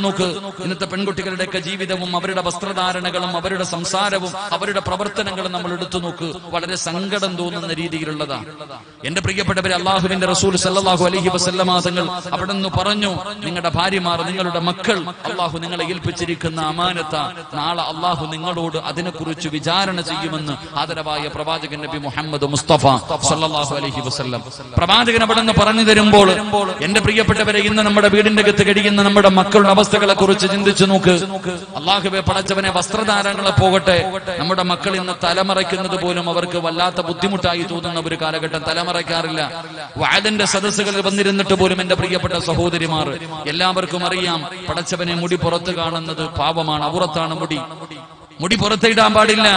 നോക്ക്, ഇന്നത്തെ പെൺകുട്ടികളുടെയൊക്കെ ജീവിതവും അവരുടെ വസ്ത്രധാരണകളും അവരുടെ സംസാരവും അവരുടെ പ്രവർത്തനങ്ങളും നമ്മൾ എടുത്തു നോക്ക്. വളരെ സങ്കടം തോന്നുന്ന രീതിയിലുള്ളതാണ്. എന്റെ പ്രിയപ്പെട്ടവരെ, അള്ളാഹുവിന്റെ റസൂൽ സല്ലല്ലാഹു അലൈഹി വസല്ലമ തങ്ങൾ അവിടെ നിന്ന് പറഞ്ഞു, നിങ്ങളുടെ ഭാര്യമാർ, നിങ്ങളുടെ മക്കൾ അള്ളാഹു നിങ്ങളെ ഏൽപ്പിച്ചിരിക്കുന്ന അമാനത്ത, നാളെ അള്ളാഹു നിങ്ങളോട് അതിനെക്കുറിച്ച് വിചാരണ ചെയ്യുമെന്ന് ആദരവായ പ്രവാചകൻ നബി മുഹമ്മദ് മുസ്തഫ സല്ലല്ലാഹു അലൈഹി വസല്ലം പ്രവാചകൻ അവിടെ നിന്ന് പറഞ്ഞു തരുമ്പോൾ, എന്റെ പ്രിയപ്പെട്ടവരെ, ഇന്ന് നമ്മുടെ വീടിന്റെ അകത്ത് കഴിയുന്ന നമ്മുടെ മക്കളുടെ അവസ്ഥകളെ കുറിച്ച് ചിന്തിച്ചു നോക്ക്. അള്ളാഹുവേ പടച്ചവനെ, വസ്ത്രധാരണങ്ങളെ പോകട്ടെ, നമ്മുടെ മക്കൾ ഇന്ന് തലമറയ്ക്കുന്നത് പോലും അവർക്ക് വല്ലാത്ത ബുദ്ധിമുട്ടായി തോന്നുന്ന ഒരു കാലഘട്ടം. തലമറയ്ക്കാറില്ല. വഅദിന്റെ സദസ്സുകളിൽ വന്നിരുന്നിട്ട് പോലും എന്റെ പ്രിയപ്പെട്ട സഹോദരിമാർ, എല്ലാവർക്കും അറിയാം, പടച്ചവനെ മുടി പുറത്ത് കാണുന്നത് പാപമാണ്, ഔറത്താണ് മുടി പുറത്തിടാൻ പാടില്ല.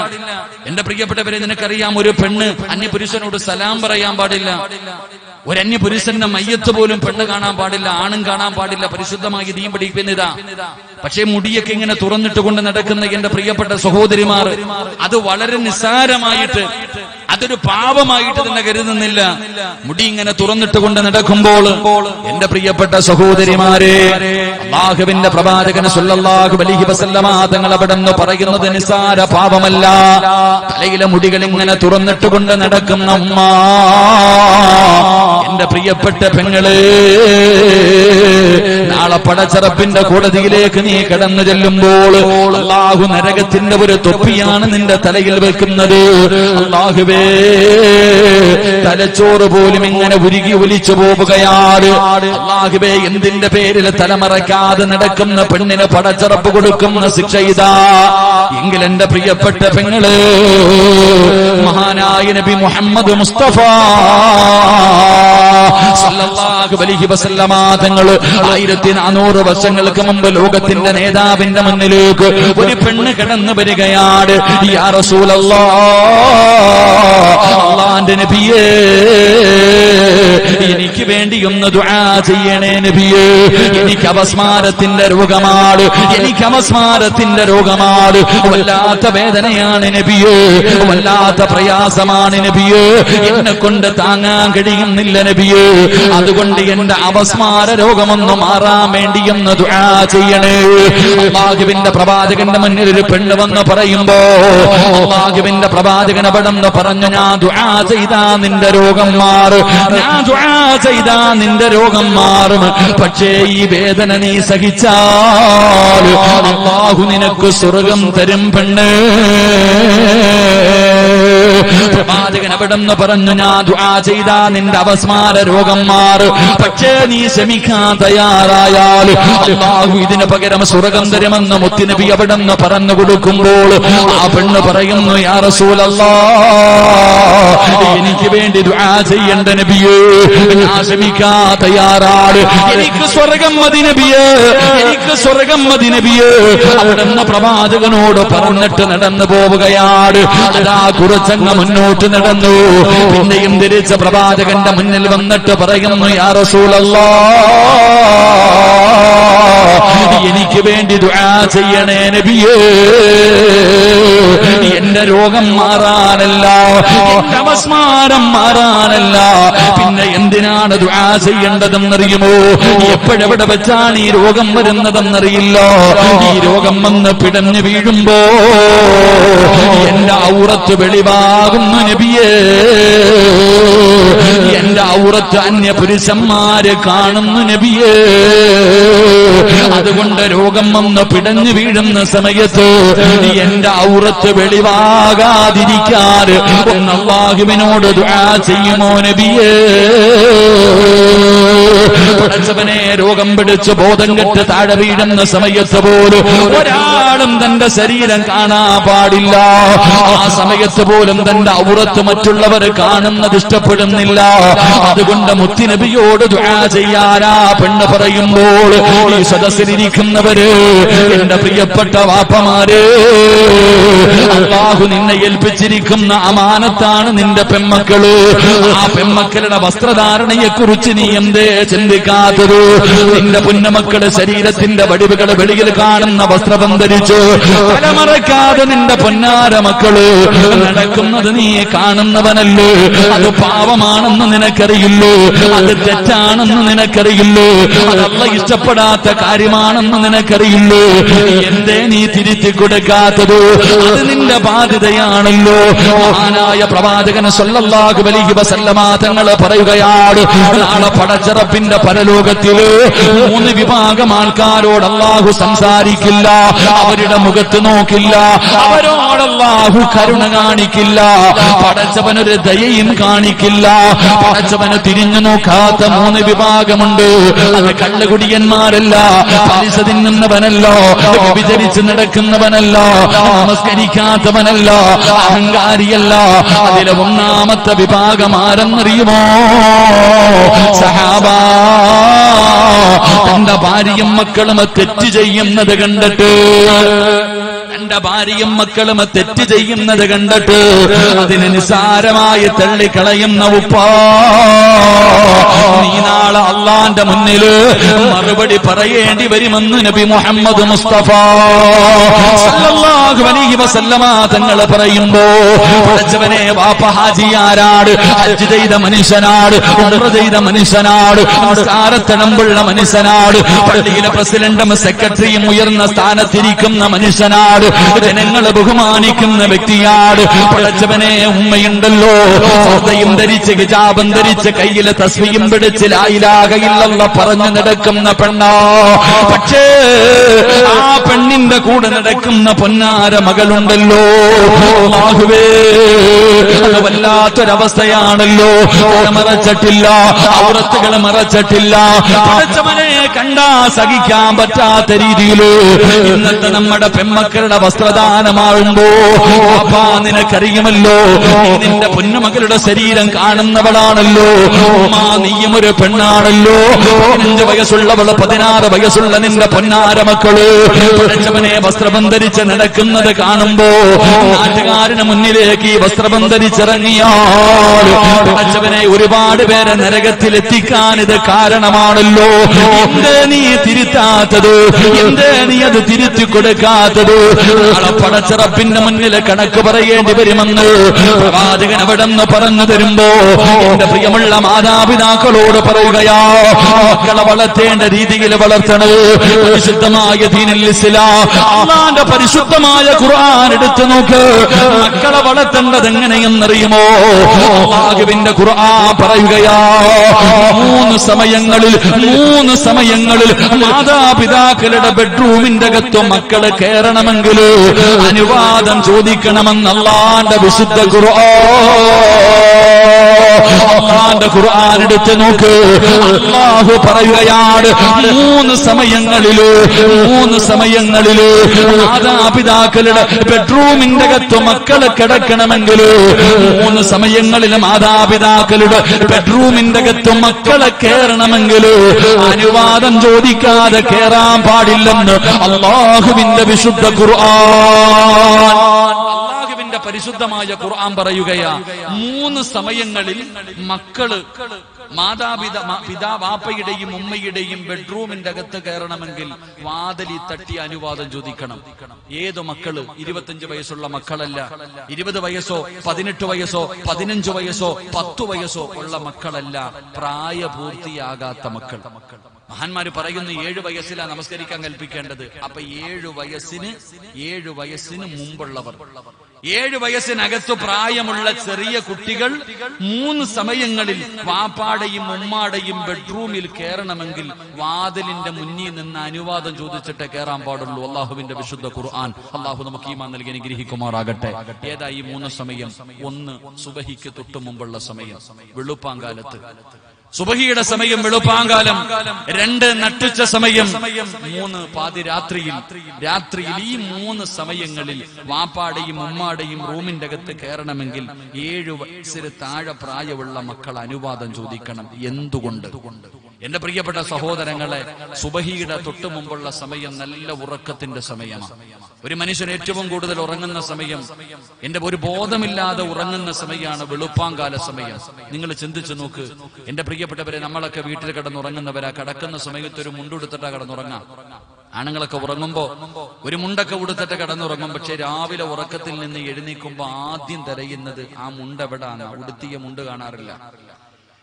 എന്റെ പ്രിയപ്പെട്ടവരെ, നിനക്കറിയാം, ഒരു പെണ്ണ് അന്യപുരുഷനോട് സലാം പറയാൻ പാടില്ല. ഒരു അന്യപുരുഷന്റെ മയ്യത്ത് പോലും പെണ്ണ് കാണാൻ പാടില്ല, ആണും കാണാൻ പാടില്ല. പരിശുദ്ധമായി ദീൻ പഠിക്കുന്നതാ. പക്ഷേ മുടിയൊക്കെ ഇങ്ങനെ തുറന്നിട്ട് കൊണ്ട് നടക്കുന്ന എന്റെ പ്രിയപ്പെട്ട സഹോദരിമാർ, അത് വളരെ നിസ്സാരമായിട്ട്, അതൊരു പാപമായിട്ട് തന്നെ കരുതുന്നില്ല. മുടി ഇങ്ങനെ തുറന്നിട്ട് കൊണ്ട് നടക്കുമ്പോൾ എന്റെ പ്രിയപ്പെട്ട സഹോദരിമാരെ, അല്ലാഹുവിന്റെ പ്രവാചകൻ സല്ലല്ലാഹു അലൈഹി വസല്ലമ തങ്ങൾ അവിടെ നിന്ന് പറയുന്നത് നിസ്സാര പാപമല്ല. തലയിലെ മുടികൾ ഇങ്ങനെ തുറന്നിട്ട് കൊണ്ട് നടക്കുന്ന ഉമ്മ, എന്റെ പ്രിയപ്പെട്ട പെങ്ങളെ, നാളെ പടച്ചറപ്പിന്റെ കോടതിയിലേക്ക് നീ കടന്നു ചെല്ലുമ്പോൾ അല്ലാഹു നരകത്തിന്റെ ഒരു തൊപ്പിയാണ് നിന്റെ തലയിൽ വെക്കുന്നത്. അല്ലാഹുവേ, തലച്ചോറ് പോലും ഇങ്ങനെ ഉരുകി ഒലിച്ചു പോവുകയാണ്. അല്ലാഹുവേ, എന്തിന്റെ പേരിൽ തലമറക്കാതെ നടക്കുന്ന പെണ്ണിന് പടച്ചറപ്പ് കൊടുക്കുന്ന ശിക്ഷ ഇതാ. എങ്കിൽ എന്റെ പ്രിയപ്പെട്ട പെങ്ങള്, മഹാനായ നബി മുഹമ്മദ് മുസ്തഫ സല്ലല്ലാഹു അലൈഹി വസല്ലമ തങ്ങൾ 1400 വർഷങ്ങൾക്ക് മുമ്പ് ലോകത്തിന്റെ നേതാവിന്റെ മുന്നിലേക്ക് ഒരു പെണ്ണ് കടന്നു വരികയാണ്. യാ റസൂലല്ലാഹ്, അല്ലാഹുവിന്റെ നബിയേ, എനിക്ക് വേണ്ടി ഒന്ന് ദുആ ചെയ്യണേ നബിയേ. എനിക്ക് അപസ്മാരത്തിന്റെ രോഗമാണ്, വല്ലാത്ത വേദനയാണ് നബിയേ, വല്ലാത്ത പ്രയാസമാണ് നബിയേ, എന്നെ കൊണ്ട് താങ്ങാൻ കഴിയുന്നില്ല നബിയേ. അതുകൊണ്ട് എന്റെ അപസ്മാര രോഗമൊന്ന് മാറാൻ വേണ്ടി ഒന്ന് ദുആ ചെയ്യണേ. അല്ലാഹുവിന്റെ പ്രവാചകന്റെ മുന്നിൽ ഒരു പെണ്ണ് വന്ന് പറയുമ്പോ അല്ലാഹുവിന്റെ പ്രവാചകൻ അവിടെ നിന്ന് പറഞ്ഞു, ഞാൻ ദുആ ചെയ്താ നിന്റെ രോഗം മാറും, പക്ഷേ ഈ വേദന നീ സഹിച്ചാൽ അല്ലാഹു നിനക്ക് സ്വർഗം തരും പെണ്ണ്. പ്രവാചകൻ അവിടെ നിന്ന് പറഞ്ഞു, ഞാൻ ദുആ ചെയ്താ നിന്റെ അപസ്മാര രോഗം മാറും, പക്ഷേ നീ ക്ഷമിക്കാൻ തയ്യാറായാൽ അല്ലാഹു ഇതിന് പകരം സ്വർഗം തരുമെന്ന് മുത്തുനബി അവിടെ നിന്ന് പറഞ്ഞു കൊടുക്കുമ്പോൾ ആ പെണ്ണ് പറയുന്നു, യാ റസൂലല്ലാഹ്, എനിക്ക് വേണ്ടി ദുആ ചെയ്യണ്ട നബിയേ, ഞാൻ ക്ഷമിക്കാൻ തയ്യാറാണ്, എനിക്ക് സ്വർഗം മതി നബിയേ. അവിടെ നിന്ന് പ്രവാചകനോട് പറഞ്ഞിട്ട് നടന്നു പോവുകയാണ്. അതാ കുറച്ചങ്ങ് മുന്നോട്ട് നടന്നു. പിന്നെയും തിരിച്ച പ്രവാചകന്റെ മുന്നിൽ വന്നിട്ട് പറയുന്നു, യാ റസൂലല്ലാഹ്, എനിക്ക് വേണ്ടി ദുആ ചെയ്യണേ നബിയേ. എന്റെ രോഗം മാറാനല്ല, എന്റെ അപസ്മാരം മാറാനല്ല, പിന്നെ എന്തിനാണ് ദുആ ചെയ്യേണ്ടതെന്നറിയുമോ? എപ്പോഴെവിടെ വെച്ചാണ് ഈ രോഗം വരുന്നതെന്നറിയില്ല. ഈ രോഗം വന്ന് പിടഞ്ഞു വീഴുമ്പോ എന്റെ ഔറത്ത് വെളിവാകുന്നു നബിയേ, എന്റെ ഔറത്ത് അന്യ പുരുഷന്മാര് കാണുന്നു നബിയേ. അതുകൊണ്ട് രോഗം വന്ന് പിടഞ്ഞു വീഴുന്ന സമയത്ത് എന്റെ ഔറത്ത് വെളിവാകാതിരിക്കാൻ ഒന്ന് അല്ലാഹുവിനോട് ദുആ ചെയ്യുമോ നബിയേ? പടച്ചവനെ, രോഗം പിടിച്ച് ബോധം കെട്ട് താഴെ വീഴുന്ന സമയത്ത് പോലും ഒരാളും തന്റെ ശരീരം കാണാൻ പാടില്ല. ആ സമയത്ത് പോലും തന്റെ ഔറത്ത് മറ്റുള്ളവർ കാണുന്നത് ഇഷ്ടപ്പെടുന്നില്ല. അതുകൊണ്ട് മുത്തുനബിയോട് ദുആ ചെയ്യാനാ പെണ്ണ് പറയുമ്പോൾ ഈ സദസ്സിലിരിക്കുന്നവര്, എന്റെ പ്രിയപ്പെട്ട വാപ്പമാര്, അല്ലാഹു നിന്നെ ഏൽപ്പിച്ചിരിക്കുന്ന അമാനത്താണ് നിന്റെ പെൺമക്കള്. ആ പെൺമക്കളുടെ വസ്ത്രധാരണയെ കുറിച്ച് നീ എന്തേ ചിന്തിക്കാത്തത്? നിന്റെ പൊന്നുമക്കള് ശരീരത്തിന്റെ വടിവുകൾ വെളിയിൽ കാണുന്ന വസ്ത്രം ധരിച്ചു തലമറക്കാതെ നിന്റെ പൊന്നാര മക്കള് നടക്കുന്നത് നീ കാണുന്നവനല്ലേ? അത് പാവമാണെന്ന് നിനക്കറിയില്ലോ, അത് തെറ്റാണെന്ന് നിനക്കറിയില്ലോ, അത് അല്ലാഹ് ഇഷ്ടപ്പെടാത്ത കാര്യമാണെന്ന് നിനക്കറിയില്ലോ. എന്തേ നീ തിരുത്തി കൊടുക്കാത്തത്? അത് നിന്റെ ബാധ്യതയാണല്ലോ. മഹാനായ പ്രവാചകൻ സല്ലല്ലാഹു അലൈഹി വസല്ലമ തങ്ങൾ പറയുകയാണ്, നാളെ പടച്ചറപ്പിന്റെ പരലോകത്തില് 3 വിഭാഗം ആൾക്കാരോട് അല്ലാഹു സംസാരിക്കില്ല, അവരുടെ മുഖത്ത് നോക്കില്ല, അവരോട് അല്ലാഹു കരുണ കാണിക്കില്ല, പടച്ചവനൊരു ദയയും കാണിക്കില്ല. പടച്ചവന് തിരിഞ്ഞു നോക്കാത്ത 3 വിഭാഗമുണ്ട്. അത് കള്ളുകുടിയന്മാരല്ല, പലിശ തിന്നുന്നവനല്ല, വിചരിച്ച് നടക്കുന്നവനല്ല, നമസ്കരിക്കാത്തവനല്ല, അഹങ്കാരിയല്ല. അതിലെ 1ാമത്തെ വിഭാഗം ആരെന്നറിയുമോ? സഹാബാ, തന്റെ ഭാര്യയും മക്കളും തെറ്റ് ചെയ്യുന്നത് കണ്ടിട്ട്, തന്റെ ഭാര്യയും മക്കളും തെറ്റ് ചെയ്യുന്നത് കണ്ടിട്ട് അതിന് നിസാരമായി തള്ളിക്കളയുന്ന ഉപ്പാ, നീ നാളെ അള്ളാന്റെ മുന്നില് മറുപടി പറയേണ്ടി വരുമെന്ന് നബി മുഹമ്മദ് മുസ്തഫ സല്ലല്ലാഹു അലൈഹി വസല്ലമ തങ്ങൾ പറയുമ്പോ, പടച്ചവനെ, വാപ്പ ഹാജിയാരാട്, ഹജ്ജ് ചെയ്ത മനുഷ്യനാട്, ഉംറ ചെയ്ത മനുഷ്യനാട്, നമസ്കാരത്തടമ്പുള്ള മനുഷ്യനാട്, പള്ളിയിലെ പ്രസിഡന്റും സെക്രട്ടറിയും ഉയർന്ന സ്ഥാനത്തിരിക്കുന്ന മനുഷ്യനാട്, ജനങ്ങളെ ബഹുമാനിക്കുന്ന വ്യക്തിയാണ്. പടച്ചവനെ, ഉമ്മയുണ്ടല്ലോ, സൗദയും ധരിച്ച് ഹിജാബും ധരിച്ച് കയ്യിലെ തസ്ബീഹും പിടിച്ച് ലാ ഇലാഹ ഇല്ലല്ലാഹ് പറഞ്ഞു നടക്കുന്ന പെണ്ണാ. പക്ഷേ ആ പെണ്ണിന്റെ കൂടെ നടക്കുന്ന പൊന്നാര മകളുണ്ടല്ലോ, അല്ലാഹുവേ, അത് വല്ലാത്തൊരവസ്ഥയാണല്ലോ. മറച്ചിട്ടില്ല, ഔറത്തുകൾ മറച്ചിട്ടില്ല. പടച്ചവനെ, കണ്ടാ സഹിക്കാൻ പറ്റാത്ത രീതിയില് ഇന്നത്തെ നമ്മുടെ പെൺമക്കളുടെ വസ്ത്രദാനമാകുമ്പോ, അപ്പാ, നിനക്കറിയുമല്ലോ, നിന്റെ പൊന്നുമകളുടെ ശരീരം കാണുന്നവളാണല്ലോ. ഉമ്മാ, നീയും ഒരു പെണ്ണാണല്ലോ. 15 വയസ്സുള്ളവള്, 16 വയസ്സുള്ള നിന്റെ പൊന്നാര മക്കള് പടച്ചവനെ വസ്ത്രം ധരിച്ച് നടക്കുന്നത് കാണുമ്പോ, നാട്ടുകാരന് മുന്നിലേക്ക് ഈ വസ്ത്രം ധരിച്ചിറങ്ങിയാൽ പടച്ചവനെ ഒരുപാട് പേരെ നരകത്തിൽ എത്തിക്കാൻ ഇത് കാരണമാണല്ലോ. എന്തേ നീ തിരുത്താത്തത്? എന്തേ നീ അത് തിരുത്തി കൊടുക്കാത്തത്? നാളെ പടച്ചറപ്പിന്റെ മുന്നിൽ കണക്ക് പറയേണ്ടി വരുമെന്ന് പ്രവാചകൻ അവിടെ നിന്ന് പറഞ്ഞു തരുമ്പോ, എന്റെ പ്രിയമുള്ള മാതാപിതാക്കളോട് പറയുകയാ, മക്കളെ വളർത്തേണ്ട രീതിയിൽ വളർത്തണേ. പരിശുദ്ധമായ ദീനുൽ ഇസ്ലാം, അല്ലാഹുവിന്റെ പരിശുദ്ധമായ ഖുർആൻ എടുത്തു നോക്ക്. മക്കളെ വളർത്തേണ്ടത് എങ്ങനെയെന്നറിയുമോ? അല്ലാഹുവിന്റെ ഖുർആൻ പറയുകയാ, 3 സമയങ്ങളിൽ മാതാപിതാക്കളുടെ ബെഡ്റൂമിന്റെ അകത്ത് മക്കള് കയറണമെങ്കിൽ അനുവാദം ചോദിക്കണമെന്ന് അല്ലാഹുവിന്റെ വിശുദ്ധ അല്ലാഹുവിന്റെ ഖുർആൻ എടുത്ത് നോക്ക്. അല്ലാഹു പറയുകയാണ്, 3 സമയങ്ങളില് മാതാപിതാക്കളുടെ ബെഡ്റൂമിന്റെ അകത്ത് മക്കള് കിടക്കണമെങ്കിൽ 3 സമയങ്ങളിൽ മാതാപിതാക്കളുടെ ബെഡ്റൂമിന്റെ അകത്ത് മക്കളെ കയറണമെങ്കിൽ അനുവാദം ചോദിക്കാതെ കയറാൻ പാടില്ലെന്ന് അല്ലാഹുവിന്റെ വിശുദ്ധ ഖുർആൻ, അല്ലാഹുവിന്റെ പരിശുദ്ധമായ ഖുർആൻ പറയുകയാ. 3 സമയങ്ങളിൽ മക്കള് വാപ്പയുടെയും ഉമ്മയുടെയും ബെഡ്റൂമിന്റെ അകത്ത് കയറണമെങ്കിൽ വാതിലി തട്ടി അനുവാദം ചോദിക്കണം. ഏത് മക്കള്? 25 വയസ്സുള്ള മക്കളല്ല, 20 വയസ്സോ 18 വയസ്സോ 15 വയസ്സോ 10 വയസ്സോ ഉള്ള മക്കളല്ല, പ്രായപൂർത്തിയാകാത്ത മക്കൾ. മഹാന്മാര് പറയുന്നു 7 വയസ്സിലാണ് നമസ്കരിക്കാൻ കൽപ്പിക്കേണ്ടത്. അപ്പൊ 7 വയസ്സിന് മുമ്പുള്ളവർ, 7 വയസ്സിനകത്തു പ്രായമുള്ള ചെറിയ കുട്ടികൾ 3 സമയങ്ങളിൽ വാപ്പാടെയും ഉമ്മാടെയും ബെഡ്റൂമിൽ കയറണമെങ്കിൽ വാതിലിന്റെ മുന്നിൽ നിന്ന് അനുവാദം ചോദിച്ചിട്ടേ കയറാൻ പാടുള്ളൂ. അള്ളാഹുവിന്റെ വിശുദ്ധ ഖുർആൻ. അള്ളാഹു നമുക്ക് ഈമാൻ നൽകി അനുഗ്രഹിക്കുമാറാകട്ടെ. ഏതാ ഈ 3 സമയം? 1 സുബഹിക്ക് തൊട്ടു മുമ്പുള്ള സമയം, വെളുപ്പാങ്കാലത്ത്. സുബഹിയുടെ സമയം വെളുപ്പാങ്കാലം. 2 നട്ടുച്ച സമയം. 3 പാതിരാത്രിയിൽ. ഈ 3 സമയങ്ങളിൽ വാപ്പാടെയും ഉമ്മാടെയും റൂമിന്റെ അകത്ത് കയറണമെങ്കിൽ 7 വയസ്സിന് താഴെ പ്രായമുള്ള മക്കൾ അനുവാദം ചോദിക്കണം. എന്തുകൊണ്ട്? എന്റെ പ്രിയപ്പെട്ട സഹോദരങ്ങളെ, സുബഹിയുടെ തൊട്ടു മുമ്പുള്ള സമയം നല്ല ഉറക്കത്തിന്റെ സമയമാണ്. ഒരു മനുഷ്യൻ ഏറ്റവും കൂടുതൽ ഉറങ്ങുന്ന സമയം, എന്റെ ഒരു ബോധമില്ലാതെ ഉറങ്ങുന്ന സമയമാണ് വെളുപ്പാങ്കാല സമയം. നിങ്ങൾ ചിന്തിച്ചു നോക്ക് എന്റെ പ്രിയപ്പെട്ടവരെ, നമ്മളൊക്കെ വീട്ടിൽ കിടന്നുറങ്ങുന്നവരാ. കിടക്കുന്ന സമയത്ത് ഒരു മുണ്ടുടുത്തിട്ടാ കിടന്നുറങ്ങാം. ആണുങ്ങളൊക്കെ ഉറങ്ങുമ്പോ ഒരു മുണ്ടൊക്കെ ഉടുത്തിട്ട് കിടന്നുറങ്ങും. പക്ഷെ രാവിലെ ഉറക്കത്തിൽ നിന്ന് എഴുന്നേൽക്കുമ്പോ ആദ്യം തിരയുന്നത് ആ മുണ്ടെവിടാണ്. ഉടുത്തിയ മുണ്ട് കാണാറില്ല.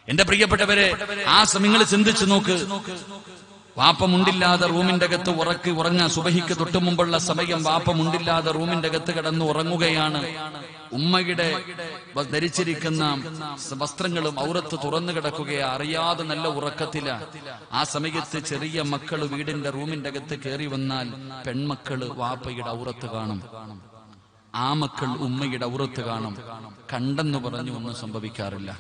എന്റെ പ്രിയപ്പെട്ടവരെ, ആ സമയങ്ങൾ ചിന്തിച്ചു നോക്ക്. വാപ്പ മുണ്ടില്ലാതെ റൂമിന്റെ അകത്ത് ഉറങ്ങാൻ, സുബഹിക്ക് തൊട്ടു മുമ്പുള്ള സമയം വാപ്പ മുണ്ടില്ലാതെ റൂമിന്റെ അകത്ത് കിടന്ന് ഉറങ്ങുകയാണ്. ഉമ്മയുടെ ധരിച്ചിരിക്കുന്ന വസ്ത്രങ്ങളും ഔറത്ത് തുറന്നു കിടക്കുകയാ. അറിയാതെ നല്ല ഉറക്കത്തില. ആ സമയത്ത് ചെറിയ മക്കള് വീടിന്റെ റൂമിന്റെ അകത്ത് കയറി വന്നാൽ പെൺമക്കള് വാപ്പയുടെ ഔറത്ത് കാണും, ആ മക്കൾ ഉമ്മയുടെ ഔറത്ത് കാണും. കണ്ടെന്ന് പറഞ്ഞു ഒന്നും സംഭവിക്കാറില്ല.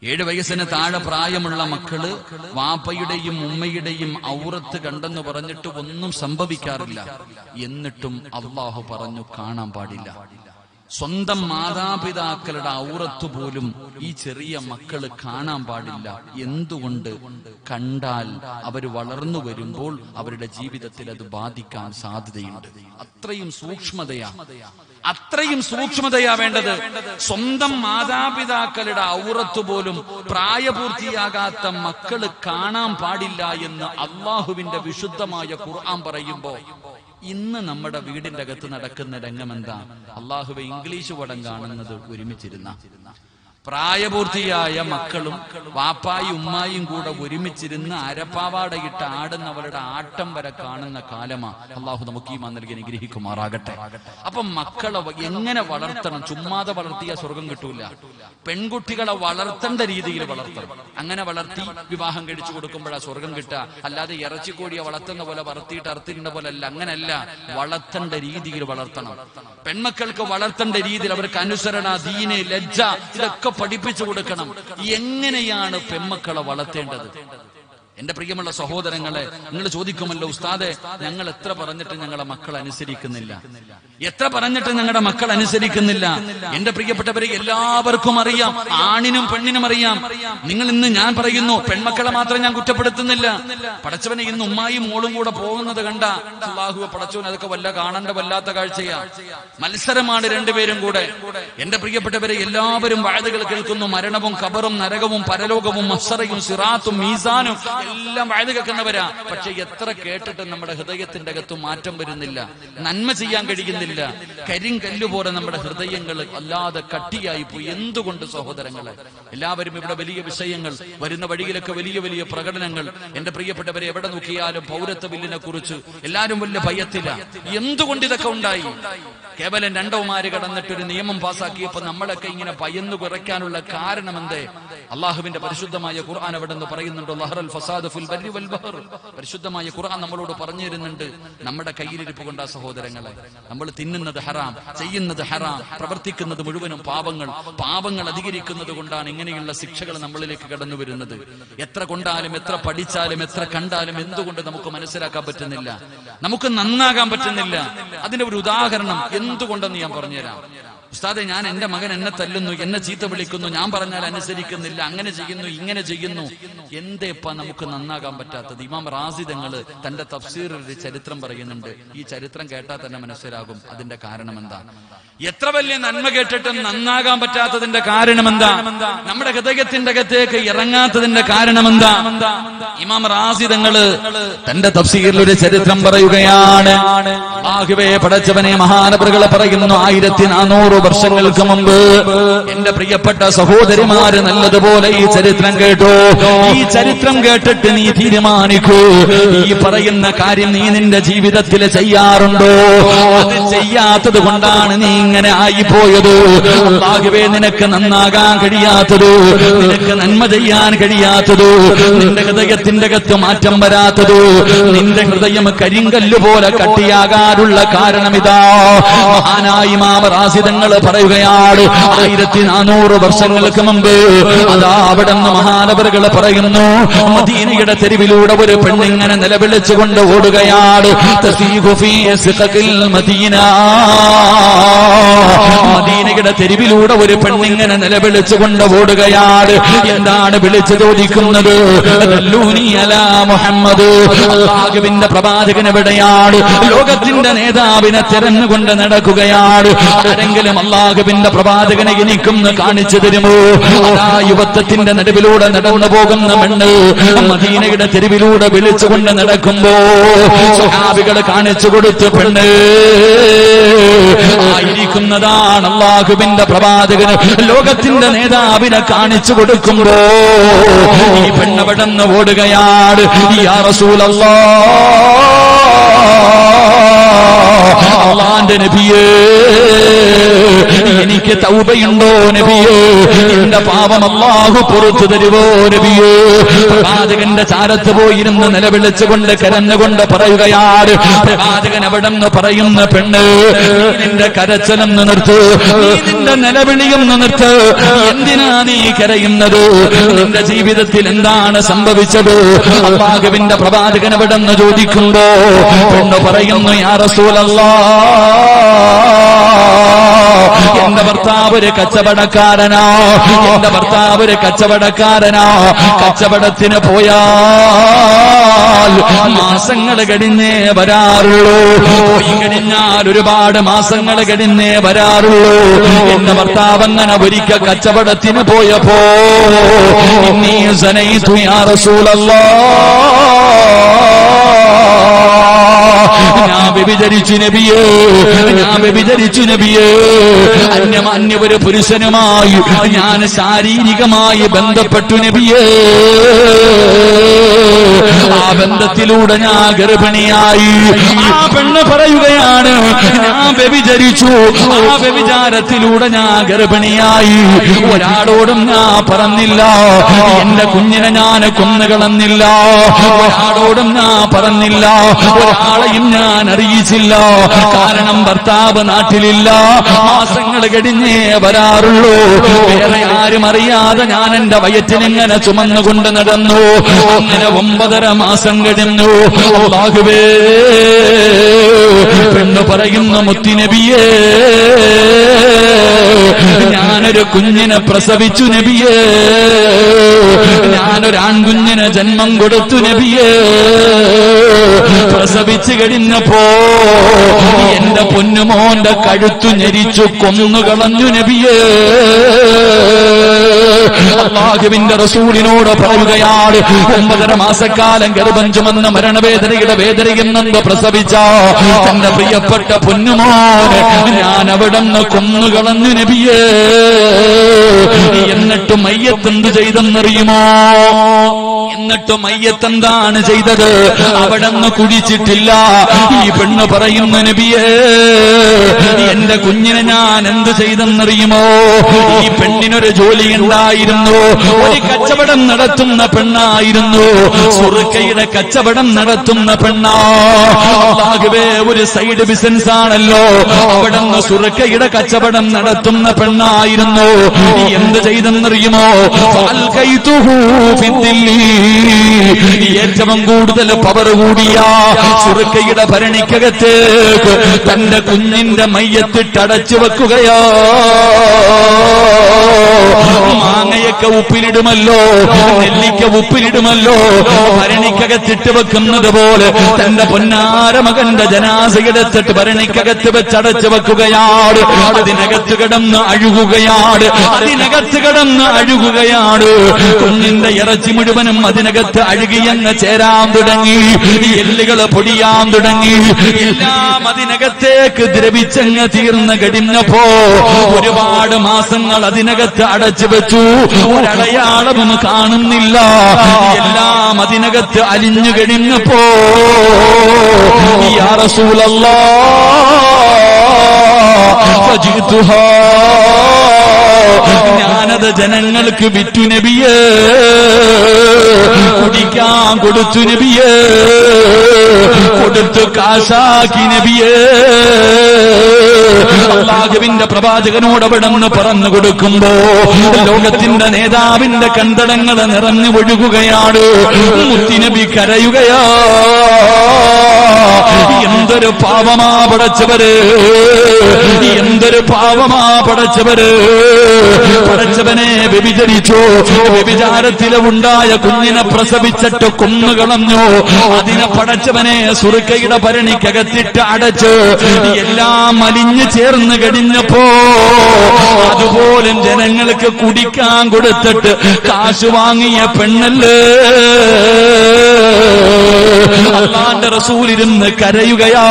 7 വയസ്സിന് താഴെ പ്രായമുള്ള മക്കള് വാപ്പയുടെയും ഉമ്മയുടെയും ഔറത്ത് കണ്ടെന്ന് പറഞ്ഞിട്ട് ഒന്നും സംഭവിക്കാറില്ല. എന്നിട്ടും അള്ളാഹു പറഞ്ഞു കാണാൻ പാടില്ല. സ്വന്തം മാതാപിതാക്കളുടെ ഔറത്ത് പോലും ഈ ചെറിയ മക്കള് കാണാൻ പാടില്ല. എന്തുകൊണ്ട്? കണ്ടാൽ അവര് വളർന്നു വരുമ്പോൾ അവരുടെ ജീവിതത്തിൽ അത് ബാധിക്കാൻ സാധ്യതയുണ്ട്. അത്രയും സൂക്ഷ്മതയാ വേണ്ടത്. സ്വന്തം മാതാപിതാക്കളുടെ ഔറത്ത് പോലും പ്രായപൂർത്തിയാകാത്ത മക്കള് കാണാൻ പാടില്ല എന്ന് അള്ളാഹുവിന്റെ വിശുദ്ധമായ ഖുർആൻ പറയുമ്പോ, ഇന്ന് നമ്മുടെ വീടിന്റെ അകത്ത് നടക്കുന്ന രംഗമെന്താ? അള്ളാഹുവെ, ഇംഗ്ലീഷ് പടം കാണുന്നത് ഒരുമിച്ചിരുന്ന പ്രായപൂർത്തിയായ മക്കളും വാപ്പായും ഉമ്മായും കൂടെ ഒരുമിച്ചിരുന്ന് അരപ്പാവാടയിട്ട് ആടുന്നവരുടെ ആട്ടം വരെ കാണുന്ന കാലമാ. അള്ളാഹു നമുക്ക് ഈ നൽകി അനുഗ്രഹിക്കുമാറാകട്ടെ. അപ്പൊ മക്കളെ എങ്ങനെ വളർത്തണം? ചുമ്മാതെ വളർത്തിയ സ്വർഗം കിട്ടൂല. പെൺകുട്ടികളെ വളർത്തേണ്ട രീതിയിൽ വളർത്തണം. അങ്ങനെ വളർത്തി വിവാഹം കഴിച്ചു കൊടുക്കുമ്പോഴാ സ്വർഗം കിട്ടുക. അല്ലാതെ ഇറച്ചിക്കോടിയെ വളർത്തുന്ന പോലെ വളർത്തിയിട്ട് അറുത്തിരുന്ന പോലെ അല്ല. അങ്ങനല്ല, വളർത്തേണ്ട രീതിയിൽ വളർത്തണം. പെൺമക്കൾക്ക് വളർത്തേണ്ട രീതിയിൽ അവർക്ക് അനുസരണ, ദീന്, ലജ്ജ ഇതൊക്കെ പഠിപ്പിച്ചു കൊടുക്കണം. എങ്ങനെയാണ് പെൺമക്കളെ വളർത്തേണ്ടത്? എന്റെ പ്രിയമുള്ള സഹോദരങ്ങളെ, നിങ്ങൾ ചോദിക്കുമല്ലോ, ഉസ്താദെ, ഞങ്ങൾ എത്ര പറഞ്ഞിട്ട് ഞങ്ങളെ മക്കൾ അനുസരിക്കുന്നില്ല, എത്ര പറഞ്ഞിട്ട് ഞങ്ങളുടെ മക്കൾ അനുസരിക്കുന്നില്ല? എന്റെ പ്രിയപ്പെട്ടവരെ, എല്ലാവർക്കും അറിയാം, ആണിനും പെണ്ണിനും അറിയാം. നിങ്ങൾ ഇന്ന് ഞാൻ പറയുന്നു, പെൺമക്കളെ മാത്രം ഞാൻ കുറ്റപ്പെടുത്തുന്നില്ല. പടച്ചവനെ, ഇന്ന് ഉമ്മായും മോളും കൂടെ പോകുന്നത് കണ്ട അല്ലാഹുവേ പടച്ചവൻ, അതൊക്കെ കാണേണ്ട വല്ലാത്ത കാഴ്ചയാ. മത്സരമാണ് രണ്ടുപേരും കൂടെ. എന്റെ പ്രിയപ്പെട്ടവരെ, എല്ലാവരും വഅദുകൾ കേൾക്കുന്നു. മരണവും ഖബറും നരകവും പരലോകവും മഹ്ശറയും സിറാത്തും മീസാനും എല്ലാം വഅദ് കേൾക്കുന്നവരാ. പക്ഷെ എത്ര കേട്ടിട്ട് നമ്മുടെ ഹൃദയത്തിന്റെ അകത്ത് മാറ്റം വരുന്നില്ല, നന്മ ചെയ്യാൻ കഴിയുന്നില്ല. കരിങ്കല്ലുപോലെ നമ്മുടെ ഹൃദയങ്ങൾ അല്ലാതെ കട്ടിയായി പോയി. എന്തുകൊണ്ട് സഹോദരങ്ങളെ? എല്ലാവരും ഇവിടെ വലിയ വിഷയങ്ങൾ, വരുന്ന വഴിയിലൊക്കെ വലിയ വലിയ പ്രകടനങ്ങൾ. എന്റെ പ്രിയപ്പെട്ടവരെ, എവിടെ നോക്കിയാലും പൗരത്വ ബില്ലിനെ കുറിച്ച് എല്ലാവരും വലിയ ഭയത്തില. എന്തുകൊണ്ട് ഇതൊക്കെ ഉണ്ടായി? കേവലം രണ്ടവന്മാര് കടന്നിട്ടൊരു നിയമം പാസാക്കിയപ്പോ നമ്മളൊക്കെ ഇങ്ങനെ ഭയന്നു കുറയ്ക്കാനുള്ള കാരണം എന്തേ? അള്ളാഹുവിന്റെ പരിശുദ്ധമായ ഖുർആൻ അവിടെ നിന്ന് പറയുന്നുണ്ട്, ലഹറൽ ഫസാദു ഫിൽ ബർരി വൽ ബഹർ. പരിശുദ്ധമായ ഖുർആൻ നമ്മളോട് പറഞ്ഞു തരുന്നുണ്ട്. നമ്മുടെ കയ്യിലിരിപ്പ് കൊണ്ടാ സഹോദരങ്ങളെ. നമ്മൾ തിന്നുന്നത് ഹറാം, ചെയ്യുന്നത് ഹറാം, പ്രവർത്തിക്കുന്നത് മുഴുവനും പാപങ്ങൾ അധികരിക്കുന്നത് കൊണ്ടാണ് ഇങ്ങനെയുള്ള ശിക്ഷകൾ നമ്മളിലേക്ക് കടന്നു വരുന്നത്. എത്ര കൊണ്ടാലും, എത്ര പഠിച്ചാലും, എത്ര കണ്ടാലും എന്തുകൊണ്ട് നമുക്ക് മനസ്സിലാക്കാൻ പറ്റുന്നില്ല, നമുക്ക് നന്നാകാൻ പറ്റുന്നില്ല? അതിന്റെ ഒരു ഉദാഹരണം എന്തുകൊണ്ടെന്ന് ഞാൻ പറഞ്ഞുതരാം. ഉസ്താദെ, ഞാൻ എന്റെ മകൻ എന്നെ തല്ലുന്നു, എന്നെ ചീത്ത വിളിക്കുന്നു, ഞാൻ പറഞ്ഞാൽ അനുസരിക്കുന്നില്ല, അങ്ങനെ ചെയ്യുന്നു, ഇങ്ങനെ ചെയ്യുന്നു. എന്തേപ്പാ നമുക്ക് നന്നാകാൻ പറ്റാത്തത്? ഇമാം റാസി തങ്ങള് തന്റെ തഫ്സീറിൽ ഒരു ചരിത്രം പറയുന്നുണ്ട്. ഈ ചരിത്രം കേട്ടാൽ തന്നെ മനസ്സിലാകും അതിന്റെ കാരണം എന്താ. എത്ര വലിയ നന്മ കേട്ടിട്ടും നന്നാകാൻ പറ്റാത്തതിന്റെ കാരണം എന്താ? നമ്മുടെ ഹൃദയത്തിന്റെ അകത്തേക്ക് ഇറങ്ങാത്തതിന്റെ കാരണം എന്താ? ഇമാം റാസി തങ്ങള് തന്റെ തഫ്സീറിൽ ഒരു ചരിത്രം പറയുകയാണ്. അല്ലാഹുവേ പടച്ചവനെ, മഹാനവറുകളെ പറയുന്നു, 1400 വർഷങ്ങൾക്ക് മുമ്പ് എന്റെ പ്രിയപ്പെട്ട സഹോദരിമാര് നല്ലതുപോലെ ഈ ചരിത്രം കേട്ടോ. ഈ ചരിത്രം കേട്ടിട്ട് നീ തീരുമാനിക്കൂ, ഈ പറയുന്ന കാര്യം നീ നിന്റെ ജീവിതത്തിൽ ചെയ്യാറുണ്ടോ? അത് ചെയ്യാത്തത് കൊണ്ടാണ് നീ ഇങ്ങനെ ആയിപ്പോയത്. അല്ലാഹുവേ, നിനക്ക് നന്നാകാൻ കഴിയാത്തത്, നിനക്ക് നന്മ ചെയ്യാൻ കഴിയാത്തത്, നിന്റെ ഹൃദയത്തിന്റെ അകത്ത് മാറ്റം വരാത്തത്, നിന്റെ ഹൃദയം കരിങ്കല്ല് പോലെ കട്ടിയാകാനുള്ള കാരണം ഇതാ. മഹാനായ ഇമാം റാസി തങ്ങൾ തങ്ങൾ പറയുകയാണ് 1400 വർഷങ്ങൾക്ക് മുമ്പ് അതാ അവിടെ നിന്ന് മഹാനവറുകൾ പറയുന്നു, മദീനയുടെ തെരുവിലൂടെ ഒരു പെണ്ണിങ്ങനെ നിലവിളിച്ചുകൊണ്ട് ഓടുകയാണ്. മദീനയുടെ തെരുവിലൂടെ ഒരു പെണ്ണിങ്ങനെ നിലവിളിച്ചുകൊണ്ട് ഓടുകയാണ്. എന്താണ് വിളിച്ചു ചോദിക്കുന്നത്? മുഹമ്മദ്, അല്ലാഹുവിന്റെ പ്രവാചകൻ എവിടെയാണ്? ലോകത്തിന്റെ നേതാവിനെ തിരഞ്ഞുകൊണ്ട് നടക്കുകയാണ്. ആരെങ്കിലും അല്ലാഹുവിന്റെ പ്രവാചകനെ എനിക്കൊന്ന് കാണിച്ചു തരുമോ? ആ യുവത്വത്തിന്റെ നടുവിലൂടെ നടന്നു പോകുന്ന പെണ്ണ് മദീനയുടെ തെരുവിലൂടെ വിളിച്ചുകൊണ്ട് നടക്കുമ്പോ സ്വഹാബികൾ കാണിച്ചു കൊടുത്ത പെണ്ണ് ആയിരിക്കുന്നതാണ് അല്ലാഹുവിന്റെ പ്രവാചകന്, ലോകത്തിന്റെ നേതാവിനെ കാണിച്ചു കൊടുക്കുമ്പോ ഈ പെണ്ണ് പെട്ടെന്ന് ഓടുകയാണ്. യാ റസൂലല്ലാഹ്, അല്ലാഹുവിന്റെ നബിയേ, എനിക്ക് തൗബയുണ്ടോ നബിയേ? എന്റെ പാപം അല്ലാഹു പുറത്തു തരുവോ നബിയേ? പ്രവാചകന്റെ ചാരത്ത് പോയിരുന്ന് നിലവിളിച്ചുകൊണ്ട് കരഞ്ഞുകൊണ്ട് പറയുകയാണ്. പ്രവാചകൻ അവിടെ നിന്ന് പറയുന്ന പെണ്ണ്, നിന്റെ കരച്ചിലൊന്ന് നിർത്ത്, നിന്റെ നിലവിളിയൊന്ന് നിർത്ത്. എന്തിനാ നീ കരയുന്നത്? നിന്റെ ജീവിതത്തിൽ എന്താണ് സംഭവിച്ചത്? അല്ലാഹുവിന്റെ പ്രവാചകൻ അവിടെ നിന്ന് ചോദിക്കുമ്പോ പെണ്ണ് പറയുന്നു, യാ റസൂലല്ലാഹ്, എന്റെ ഭർത്താവ് ഒരു കച്ചവടക്കാരനാ, എന്റെ ഭർത്താവ് ഒരു കച്ചവടക്കാരനാ. കച്ചവടത്തിന് പോയാൽ മാസങ്ങൾ കഴിഞ്ഞേ വരാറുള്ളൂ, പോയി കഴിഞ്ഞാൽ ഒരുപാട് മാസങ്ങൾ കഴിഞ്ഞേ വരാറുള്ളൂ. എന്റെ ഭർത്താവ് അങ്ങനെ ഒരിക്കൽ കച്ചവടത്തിന് പോയപ്പോ, ഇന്നീ സനൈതു യാ റസൂലല്ലാഹ്, ഞാൻ വ്യഭിചരിച്ചു നബിയേ, ഞാൻ വ്യഭിചരിച്ചു നബിയേ. അന്യ ഒരു പുരുഷനുമായി ഞാൻ ശാരീരികമായി ബന്ധപ്പെട്ടു നബിയേ. ആ ബന്ധത്തിലൂടെ ഞാൻ ഗർഭിണിയായി. ആ പെണ്ണ് പറയുകയാണ്, ഞാൻ വ്യഭിചരിച്ചു, ആ വ്യഭിചാരത്തിലൂടെ ഞാൻ ഗർഭിണിയായി. ഒരാളോടും ഞാൻ പറഞ്ഞില്ല, എന്റെ കുഞ്ഞിനെ ഞാൻ കൊന്നുകളഞ്ഞില്ല. ഒരാളോടും ഞാൻ പറഞ്ഞില്ല, ഒരാളെയും ഞാൻ അറിയിച്ചില്ല. കാരണം ഭർത്താവ് നാട്ടിലില്ല, മാസങ്ങൾ കഴിഞ്ഞേ വരാറുള്ളൂ. വേറെ ആരും അറിയാതെ ഞാൻ എന്റെ വയറ്റിനിങ്ങനെ ചുമന്നുകൊണ്ട് നടന്നു. അങ്ങനെ 9.5 മാസം കഴിഞ്ഞു. അല്ലാഹുവേ, പെണ്ണ് പറയുന്നു, മുത്തുനബിയേ, ഞാനൊരു കുഞ്ഞിനെ പ്രസവിച്ചു നബിയേ, ഞാനൊരു ആൺകുഞ്ഞിന് ജന്മം കൊടുത്തു നബിയേ. പ്രസവിച്ചു കഴിഞ്ഞപ്പോ എന്റെ പൊന്നുമോന്റെ കഴുത്തു ഞെരിച്ചു കൊന്നുകളഞ്ഞു നബിയേ. അല്ലാഹുവിന്റെ റസൂലിനോട് പറയുകയാണ്, 9.5 മാസക്കാലം ഗർഭം ചുമന്ന മരണവേദനയുടെ വേദനയിൽ നിന്ന് പ്രസവിച്ച തന്റെ പ്രിയപ്പെട്ട പൊന്നുമോനെ ഞാൻ അവിടെ നിന്ന് കൊന്നുകളഞ്ഞു നബിയേ. എന്നിട്ട് മയ്യത്ത് എന്ത് ചെയ്തെന്നറിയുമോ? എന്നിട്ട് മയ്യത്ത് എന്താണ് ചെയ്തത്? അവിടെ നിന്ന് കുടിച്ചിട്ടില്ല. ഈ പെണ്ണ് പറയുന്നു, നബിയേ, എന്റെ കുഞ്ഞിനെ ഞാൻ എന്ത് ചെയ്തെന്നറിയുമോ? ഈ പെണ്ണിനൊരു ജോലി ഉണ്ടായിരുന്നു, ഒരു കച്ചവടം നടത്തുന്ന പെണ്ണായിരുന്നു, സുറുക്കയുടെ കച്ചവടം നടത്തുന്ന പെണ്ണാ. അല്ലാഹുവേ, ഒരു സൈഡ് ബിസിനസ് ആണല്ലോ. അവിടെ നിന്ന് സുറുക്കയുടെ കച്ചവടം നടത്തുന്ന പെണ്ണായിരുന്നു. എന്ത് ചെയ്തെന്നറിയുമോ? ഏറ്റവും കൂടുതൽ പവർ കൂടിയ സുറുക്കയുടെ ഭരണിക്കകത്തേക്ക് തന്റെ കുഞ്ഞിന്റെ മയ്യത്തിട്ടടച്ചു വെക്കുകയോ. മാങ്ങയൊക്കെ ഉപ്പിലിടുമല്ലോ, നെല്ലിക്ക ഉപ്പിലിടുമല്ലോ, ഭരണിക്കകത്തിട്ട് വെക്കുന്നത് പോലെ തന്റെ പൊന്നാര മകന്റെ ജനാസയെടുത്തിട്ട് ഭരണിക്കകത്ത് വെച്ചടച്ചു വെക്കുകയാണ്. അതിനകത്ത് കിടന്ന് അഴുകുകയാണ്, അതിനകത്ത് കിടന്ന് അഴുകുകയാണ്. കുഞ്ഞിന്റെ ഇറച്ചി മുഴുവനും അതിനകത്ത് അഴുകിയങ്ങ് ചേരാൻ തുടങ്ങി, എല്ലുകൾ പൊടിയാൻ തുടങ്ങി, എല്ലാം അതിനകത്തേക്ക് ദ്രവിച്ചങ്ങ് തീർന്ന് കഴിഞ്ഞപ്പോ ഒരുപാട് മാസങ്ങൾ അതിനകത്ത് അടച്ചു വെച്ചു. ഒരടയാളവും കാണുന്നില്ല, എല്ലാം അതിനകത്ത് അലിഞ്ഞു കഴിഞ്ഞപ്പോ യാ റസൂലല്ലാഹ് ഫജിതുഹാ, ഞാൻ കുടിക്കാതെ ജനങ്ങൾക്ക് വിറ്റു നബിയേ, കുടിക്കാൻ കൊടുത്തു നബിയേ, കൊടുത്തു കാശാക്കി നബിയേ. അല്ലാഹുവിന്റെ പ്രവാചകനോട് അവിടുന്ന് പറഞ്ഞു കൊടുക്കുമ്പോ ലോകത്തിന്റെ നേതാവിന്റെ കണ്ടടങ്ങൾ നിറഞ്ഞു ഒഴുകുകയാണ്. മുത്തുനബി കരയുകയാ. എന്തൊരു പാവമാ പടച്ചവര്, എന്തൊരു പാവമാ പടച്ചവര്. പടച്ചവനെ വ്യഭിചരിച്ചു, വ്യഭിചാരത്തിലുണ്ടായ കുഞ്ഞിനെ പ്രസവിച്ചിട്ട് കൊന്നുകളഞ്ഞു. അതിനെ പടച്ചവനെ സുർക്കയുടെ ഭരണിക്കകത്തിട്ട് അടച്ച് എല്ലാം അലിഞ്ഞു ചേർന്ന് കഴിഞ്ഞപ്പോ അതുപോലും ജനങ്ങൾക്ക് കുടിക്കാൻ കൊടുത്തിട്ട് കാശ് വാങ്ങിയ പെണ്ണല്ലേ. അല്ലാഹുവിന്റെ റസൂലിരുന്ന് കരയുകയാ.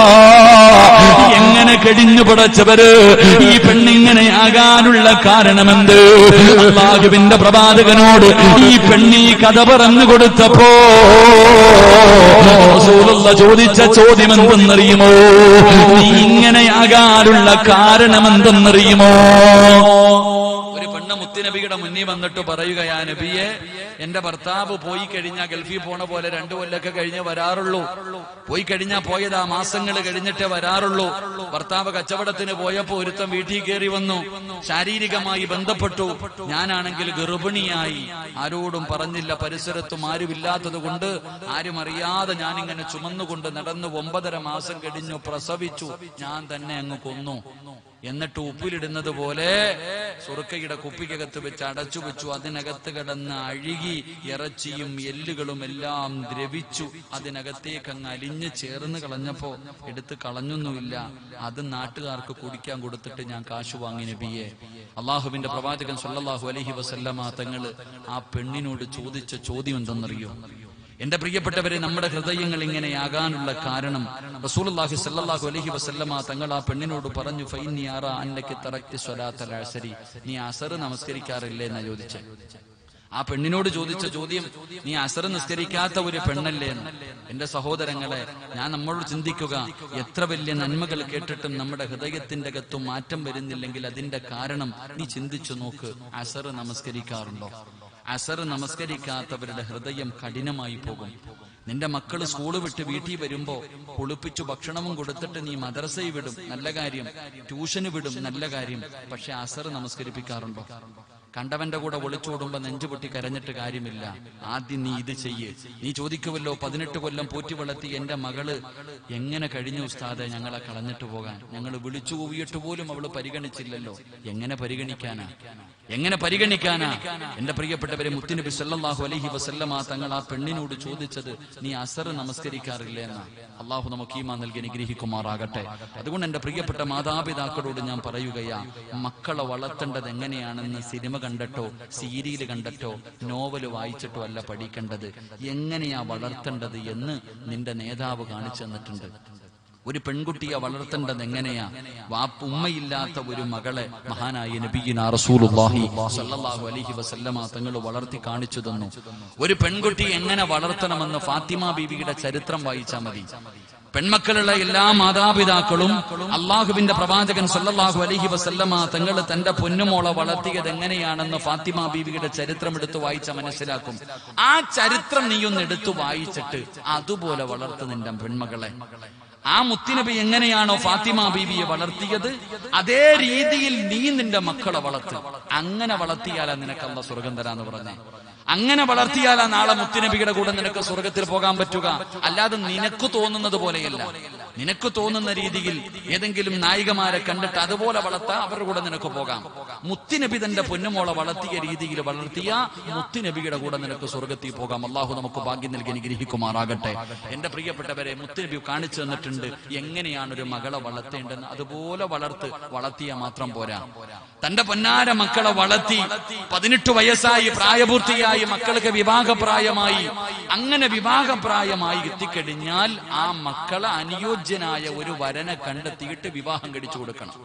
എങ്ങനെ കഴിഞ്ഞു പടച്ചവര്, ഈ പെണ്ണിങ്ങനെ ആകാനുള്ള കാരണമെന്ത്? അല്ലാഹുവിന്റെ പ്രവാചകനോട് ഈ പെണ്ണീ കഥ പറഞ്ഞു കൊടുത്തപ്പോ റസൂലുള്ള ചോദിച്ച ചോദ്യം എന്തെന്നറിയുമോ? നീ ഇങ്ങനെയാകാനുള്ള കാരണമെന്തെന്നറിയുമോ? ഒരു പെണ്ണ് മുത്തുനബിയുടെ മുന്നിൽ വന്നിട്ട് പറയുകയാ, നബിയെ, എന്റെ ഭർത്താവ് പോയി കഴിഞ്ഞാൽ ഗൾഫിൽ പോണ പോലെ 2 കൊല്ലമൊക്കെ കഴിഞ്ഞ് വരാറുള്ളൂ. പോയി കഴിഞ്ഞാൽ പോയതാ മാസങ്ങൾ കഴിഞ്ഞിട്ടേ വരാറുള്ളൂ. ഭർത്താവ് കച്ചവടത്തിന് പോയപ്പോ ഒരുത്തൻ വീട്ടിൽ കയറി വന്നു, ശാരീരികമായി ബന്ധപ്പെട്ടു. ഞാനാണെങ്കിൽ ഗർഭിണിയായി, ആരോടും പറഞ്ഞില്ല, പരിസരത്തും ആരുമില്ലാത്തത് കൊണ്ട് ആരും അറിയാതെ ഞാനിങ്ങനെ ചുമന്നുകൊണ്ട് നടന്നു. 9.5 മാസം കഴിഞ്ഞു, പ്രസവിച്ചു. ഞാൻ തന്നെ അങ്ങ് കൊന്നു. എന്നിട്ട് ഉപ്പിലിടുന്നത് പോലെ സുർക്കയുടെ കുപ്പിക്കകത്ത് വെച്ച് അടച്ചു വെച്ചു. അതിനകത്ത് കിടന്ന് അഴുകി ഇറച്ചിയും എല്ലുകളും എല്ലാം ദ്രവിച്ചു. അതിനകത്തേക്ക് അങ്ങ് അലിഞ്ഞ് ചേർന്ന് കളഞ്ഞപ്പോ എടുത്ത് കളഞ്ഞൊന്നുമില്ല. അത് നാട്ടുകാർക്ക് കുടിക്കാൻ കൊടുത്തിട്ട് ഞാൻ കാശ് വാങ്ങി നബിയെ. അള്ളാഹുവിന്റെ പ്രവാചകൻ സല്ലല്ലാഹു അലൈഹി വസല്ലമ തങ്ങള് ആ പെണ്ണിനോട് ചോദിച്ച ചോദ്യം എന്തെന്നറിയോ? എന്റെ പ്രിയപ്പെട്ടവരെ, നമ്മുടെ ഹൃദയങ്ങൾ ഇങ്ങനെയാകാനുള്ള കാരണം റസൂലുള്ളാഹി സ്വല്ലല്ലാഹു അലൈഹി വസല്ലമ തങ്ങൾ ആ പെണ്ണിനോട് പറഞ്ഞു, ഫഇന്നി അറാ അന്നക തറക്തി സ്വലാത്തൽ അസ്രി, നീ അസർ നമസ്കരിക്കാറില്ലേ എന്നാ ചോദിച്ചേ. ആ പെണ്ണിനോട് ചോദിച്ച ചോദ്യം, നീ അസർ നിസ്കരിക്കാത്ത ഒരു പെണ്ണല്ലേ എന്ന്. എന്റെ സഹോദരങ്ങളെ, ഞാൻ നമ്മളോട് ചിന്തിക്കുക, എത്ര വലിയ നന്മകൾ കേട്ടിട്ടും നമ്മുടെ ഹൃദയത്തിന്റെ അകത്തും മാറ്റം വരുന്നില്ലെങ്കിൽ അതിന്റെ കാരണം നീ ചിന്തിച്ചു നോക്ക്. അസർ നമസ്കരിക്കാറുണ്ടോ? അസർ നമസ്കരിക്കാത്തവരുടെ ഹൃദയം കഠിനമായി പോകും. നിന്റെ മക്കള് സ്കൂള് വിട്ട് വീട്ടിൽ വരുമ്പോ കുളിപ്പിച്ചു ഭക്ഷണവും കൊടുത്തിട്ട് നീ മദ്രസയിൽ വിടും, നല്ല കാര്യം. ട്യൂഷന് വിടും, നല്ല കാര്യം. പക്ഷെ അസർ നമസ്കരിപ്പിക്കാറുണ്ടോ? കണ്ടവന്റെ കൂടെ ഒളിച്ചോടുമ്പോ നെഞ്ചുപൊട്ടി കരഞ്ഞിട്ട് കാര്യമില്ല. ആദ്യം നീ ഇത് ചെയ്യ്. നീ ചോദിക്കുമല്ലോ, 18 കൊല്ലം പോറ്റി വളർത്തി എന്റെ മകള് എങ്ങനെ കഴിഞ്ഞു ഉസ്താദെ ഞങ്ങളെ കളഞ്ഞിട്ട് പോകാൻ? ഞങ്ങൾ വിളിച്ചു കൂവിയിട്ട് പോലും അവള് പരിഗണിച്ചില്ലല്ലോ. എങ്ങനെ പരിഗണിക്കാനാ? എങ്ങനെ പരിഗണിക്കാനാ? എന്റെ പ്രിയപ്പെട്ടവരെ, മുത്തുനബി സല്ലല്ലാഹു അലൈഹി വസല്ലമ തങ്ങൾ ആ പെണ്ണിനോട് ചോദിച്ചത്, നീ അസർ നമസ്കരിക്കാറില്ല എന്നാ. അള്ളാഹു നമുക്ക് ഈമാൻ നൽകി അനുഗ്രഹിക്കുമാറാകട്ടെ. അതുകൊണ്ട് എന്റെ പ്രിയപ്പെട്ട മാതാപിതാക്കളോട് ഞാൻ പറയുകയാ, മക്കളെ വളർത്തേണ്ടത് എങ്ങനെയാണെന്ന് സിനിമ കണ്ടിട്ടോ സീരിയൽ കണ്ടിട്ടോ നോവല് വായിച്ചിട്ടോ അല്ല പഠിക്കേണ്ടത്. എങ്ങനെയാ വളർത്തേണ്ടത് എന്ന് നിന്റെ നേതാവ് കാണിച്ചു തന്നിട്ടുണ്ട്. ഒരു പെൺകുട്ടിയെ വളർത്തേണ്ടത് എങ്ങനെയാ? ഉമ്മയില്ലാത്ത ഒരു മകളെ മഹാനായ നബിയിനാ റസൂലുള്ളാഹി സ്വല്ലല്ലാഹു അലൈഹി വസല്ലമ തങ്ങൾ വളർത്തി കാണിച്ചു തന്നു. ഒരു പെൺകുട്ടി എങ്ങനെ വളർത്തണമെന്ന് ഫാത്തിമ ബീവിയുടെ ചരിത്രം വായിച്ചാൽ മതി. പെൺമക്കളുള്ള എല്ലാ മാതാപിതാക്കളും അള്ളാഹുവിന്റെ പ്രവാചകൻ സല്ലല്ലാഹു അലൈഹി വസല്ലമ തങ്ങൾ തന്റെ പൊന്നുമോളെ വളർത്തിയത് എങ്ങനെയാണെന്ന് ഫാത്തിമ ബീവിയുടെ ചരിത്രം എടുത്തു വായിച്ച മനസ്സിലാക്കും. ആ ചരിത്രം നീയൊന്ന് എടുത്തു വായിച്ചിട്ട് അതുപോലെ വളർത്തു നിന്റെ പെൺമകളെ. ആ മുത്തുനബി എങ്ങനെയാണോ ഫാത്തിമ ബീവിയെ വളർത്തിയത്, അതേ രീതിയിൽ നീ നിന്റെ മക്കളെ വളർത്തും. അങ്ങനെ വളർത്തിയാലാ നിനക്ക് അല്ലാഹു സ്വർഗം തരാന്ന് പറഞ്ഞേ. അങ്ങനെ വളർത്തിയാലാ നാളെ മുത്തുനബിയുടെ കൂടെ നിനക്ക് സ്വർഗത്തിൽ പോകാൻ പറ്റുക. അല്ലാതെ നിനക്ക് തോന്നുന്നത് പോലെയല്ല. നിനക്ക് തോന്നുന്ന രീതിയിൽ ഏതെങ്കിലും നായികമാരെ കണ്ടിട്ട് അതുപോലെ വളർത്താ അവരുടെ കൂടെ നിനക്ക് പോകാം. മുത്തുനബി തന്റെ പൊന്നുമോളെ വളർത്തിയ രീതിയിൽ വളർത്തിയ മുത്തുനബിയുടെ കൂടെ നിനക്ക് സ്വർഗത്തിൽ പോകാം. അള്ളാഹു നമുക്ക് ഭാഗ്യം നൽകി അനുഗ്രഹിക്കുമാറാകട്ടെ. എന്റെ പ്രിയപ്പെട്ടവരെ, മുത്തുനബി കാണിച്ചു തന്നിട്ടുണ്ട് എങ്ങനെയാണ് ഒരു മകളെ വളർത്തേണ്ടെന്ന്. അതുപോലെ വളർത്തിയാൽ മാത്രം പോരാ. തന്റെ പൊന്നാര മക്കളെ വളർത്തി 18 വയസ്സായി പ്രായപൂർത്തിയായി മക്കൾക്ക് വിവാഹപ്രായമായി. അങ്ങനെ വിവാഹപ്രായമായി എത്തിക്കഴിഞ്ഞാൽ ആ മക്കളെ അനുയോജ്യനായ ഒരു വരനെ കണ്ടെത്തിയിട്ട് വിവാഹം കഴിച്ചു കൊടുക്കണം.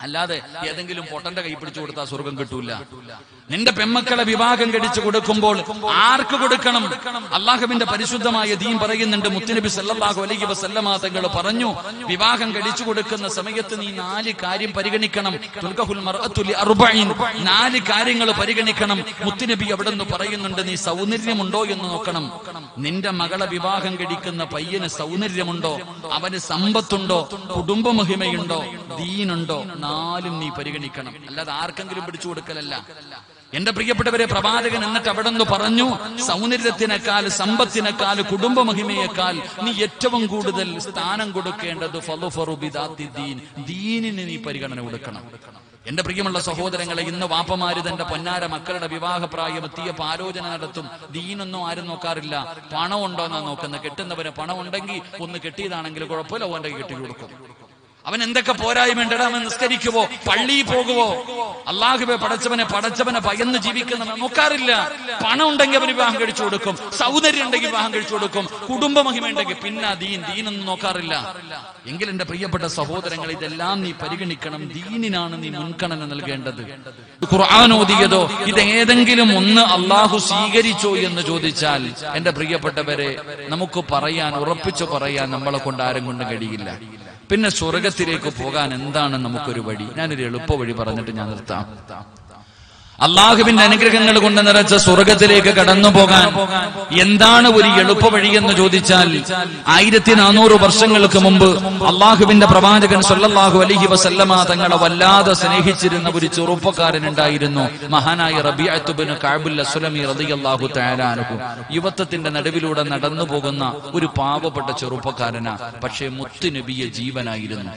അല്ലാതെ ഏതെങ്കിലും പൊട്ടന്റെ കൈ പിടിച്ചു കൊടുത്താൽ സ്വർഗം കിട്ടൂല. നിന്റെ പെമ്മക്കളെ വിവാഹം കഴിച്ചു കൊടുക്കുമ്പോൾ ആർക്ക് കൊടുക്കണം? അള്ളാഹുവിന്റെ പരിശുദ്ധമായ ദീൻ പറയുന്നുണ്ട്. മുത്തുനബി സല്ലല്ലാഹു അലൈഹി വസല്ലമ തങ്ങൾ പറഞ്ഞു, വിവാഹം കഴിച്ചു കൊടുക്കുന്ന സമയത്ത് നീ 4 കാര്യം പരിഗണിക്കണം. തുൽഖുൽ മർഅതു ലി 40, 4 കാര്യങ്ങൾ പരിഗണിക്കണം. മുത്തുനബി അവിടെ നിന്ന് പറയുന്നുണ്ട്, നീ സൗന്ദര്യമുണ്ടോ എന്ന് നോക്കണം. നിന്റെ മകളെ വിവാഹം കഴിക്കുന്ന പയ്യന് സൗന്ദര്യമുണ്ടോ, അവന് സമ്പത്തുണ്ടോ, കുടുംബമഹിമയുണ്ടോ, ദീനുണ്ടോ, 4 നീ പരിഗണിക്കണം. അല്ലാതെ ആർക്കെങ്കിലും പിടിച്ചു കൊടുക്കലല്ല. എന്റെ പ്രിയപ്പെട്ടവരെ, പ്രവാചകൻ എന്നിട്ട് അവിടെ നിന്ന് പറഞ്ഞു, സൗന്ദര്യത്തിനേക്കാൾ, സമ്പത്തിനേക്കാൾ, കുടുംബമഹിമയേക്കാൾ നീ ഏറ്റവും കൂടുതൽ സ്ഥാനം കൊടുക്കേണ്ടത് ദീനിന് നീ പരിഗണന കൊടുക്കണം. എന്റെ പ്രിയമുള്ള സഹോദരങ്ങളെ, ഇന്ന് വാപ്പമാര് തന്റെ പൊന്നാര മക്കളുടെ വിവാഹപ്രായം എത്തിയപ്പോൾ ആലോചന നടത്തും. ദീനൊന്നും ആരും നോക്കാറില്ല, പണം ഉണ്ടോന്നാ നോക്കുന്നത്. കെട്ടുന്നവന് പണം ഉണ്ടെങ്കിൽ ഒന്ന് കെട്ടിയതാണെങ്കിൽ കുഴപ്പമില്ല, ഓന്റെ കെട്ടി കൊടുക്കും. അവൻ എന്തൊക്കെ പോരായ്മയുണ്ടടാ, അവൻ നിസ്കരിക്കുവോ, പള്ളിയിൽ പോകുവോ, അള്ളാഹുവെ പടച്ചവനെ ഭയന്ന് ജീവിക്കുന്നവൻ നോക്കാറില്ല. പണം ഉണ്ടെങ്കിൽ അവന് വിവാഹം കഴിച്ചു കൊടുക്കും, സൗന്ദര്യം ഉണ്ടെങ്കിൽ വിവാഹം കഴിച്ചു കൊടുക്കും, കുടുംബമഹിമ ഉണ്ടെങ്കിൽ പിന്നെ ദീനൊന്നും നോക്കാറില്ല. എങ്കിൽ എന്റെ പ്രിയപ്പെട്ട സഹോദരങ്ങൾ, ഇതെല്ലാം നീ പരിഗണിക്കണം. ദീനിനാണ് നീ മുൻഗണന നൽകേണ്ടത്. ഖുർആൻ ഓതിയതോ ഇതേതെങ്കിലും ഒന്ന് അള്ളാഹു സ്വീകരിച്ചോ എന്ന് ചോദിച്ചാൽ എന്റെ പ്രിയപ്പെട്ടവരെ, നമുക്ക് ഉറപ്പിച്ചു പറയാൻ നമ്മളെ കൊണ്ട് ആരും കൊണ്ടും കഴിയില്ല. പിന്നെ സ്വർഗത്തിലേക്ക് പോകാൻ എന്താണ് നമുക്കൊരു വഴി? ഞാനൊരു എളുപ്പ വഴി പറഞ്ഞിട്ട് ഞാൻ നിർത്താം. അള്ളാഹുവിന്റെ അനുഗ്രഹങ്ങൾ കൊണ്ട് നിറച്ച സ്വർഗത്തിലേക്ക് കടന്നു പോകാൻ എന്താണ് ഒരു എളുപ്പ വഴിയെന്ന് ചോദിച്ചാൽ, 1400 വർഷങ്ങൾക്ക് മുമ്പ് അള്ളാഹുവിന്റെ പ്രവാചകൻ സല്ലല്ലാഹു അലൈഹി വസല്ലമ തങ്ങളെ വല്ലാതെ സ്നേഹിച്ചിരുന്ന ഒരു ചെറുപ്പക്കാരനുണ്ടായിരുന്നു, മഹാനായ റബീഅത്ത് ഇബ്നു കഅബുൽ അസ്ലമി റളിയല്ലാഹു തആല അൻഹു. യുവത്വത്തിന്റെ നടുവിലൂടെ നടന്നു പോകുന്ന ഒരു പാവപ്പെട്ട ചെറുപ്പക്കാരനാ. പക്ഷേ മുത്തുനബിയെ ജീവനായിരുന്നു.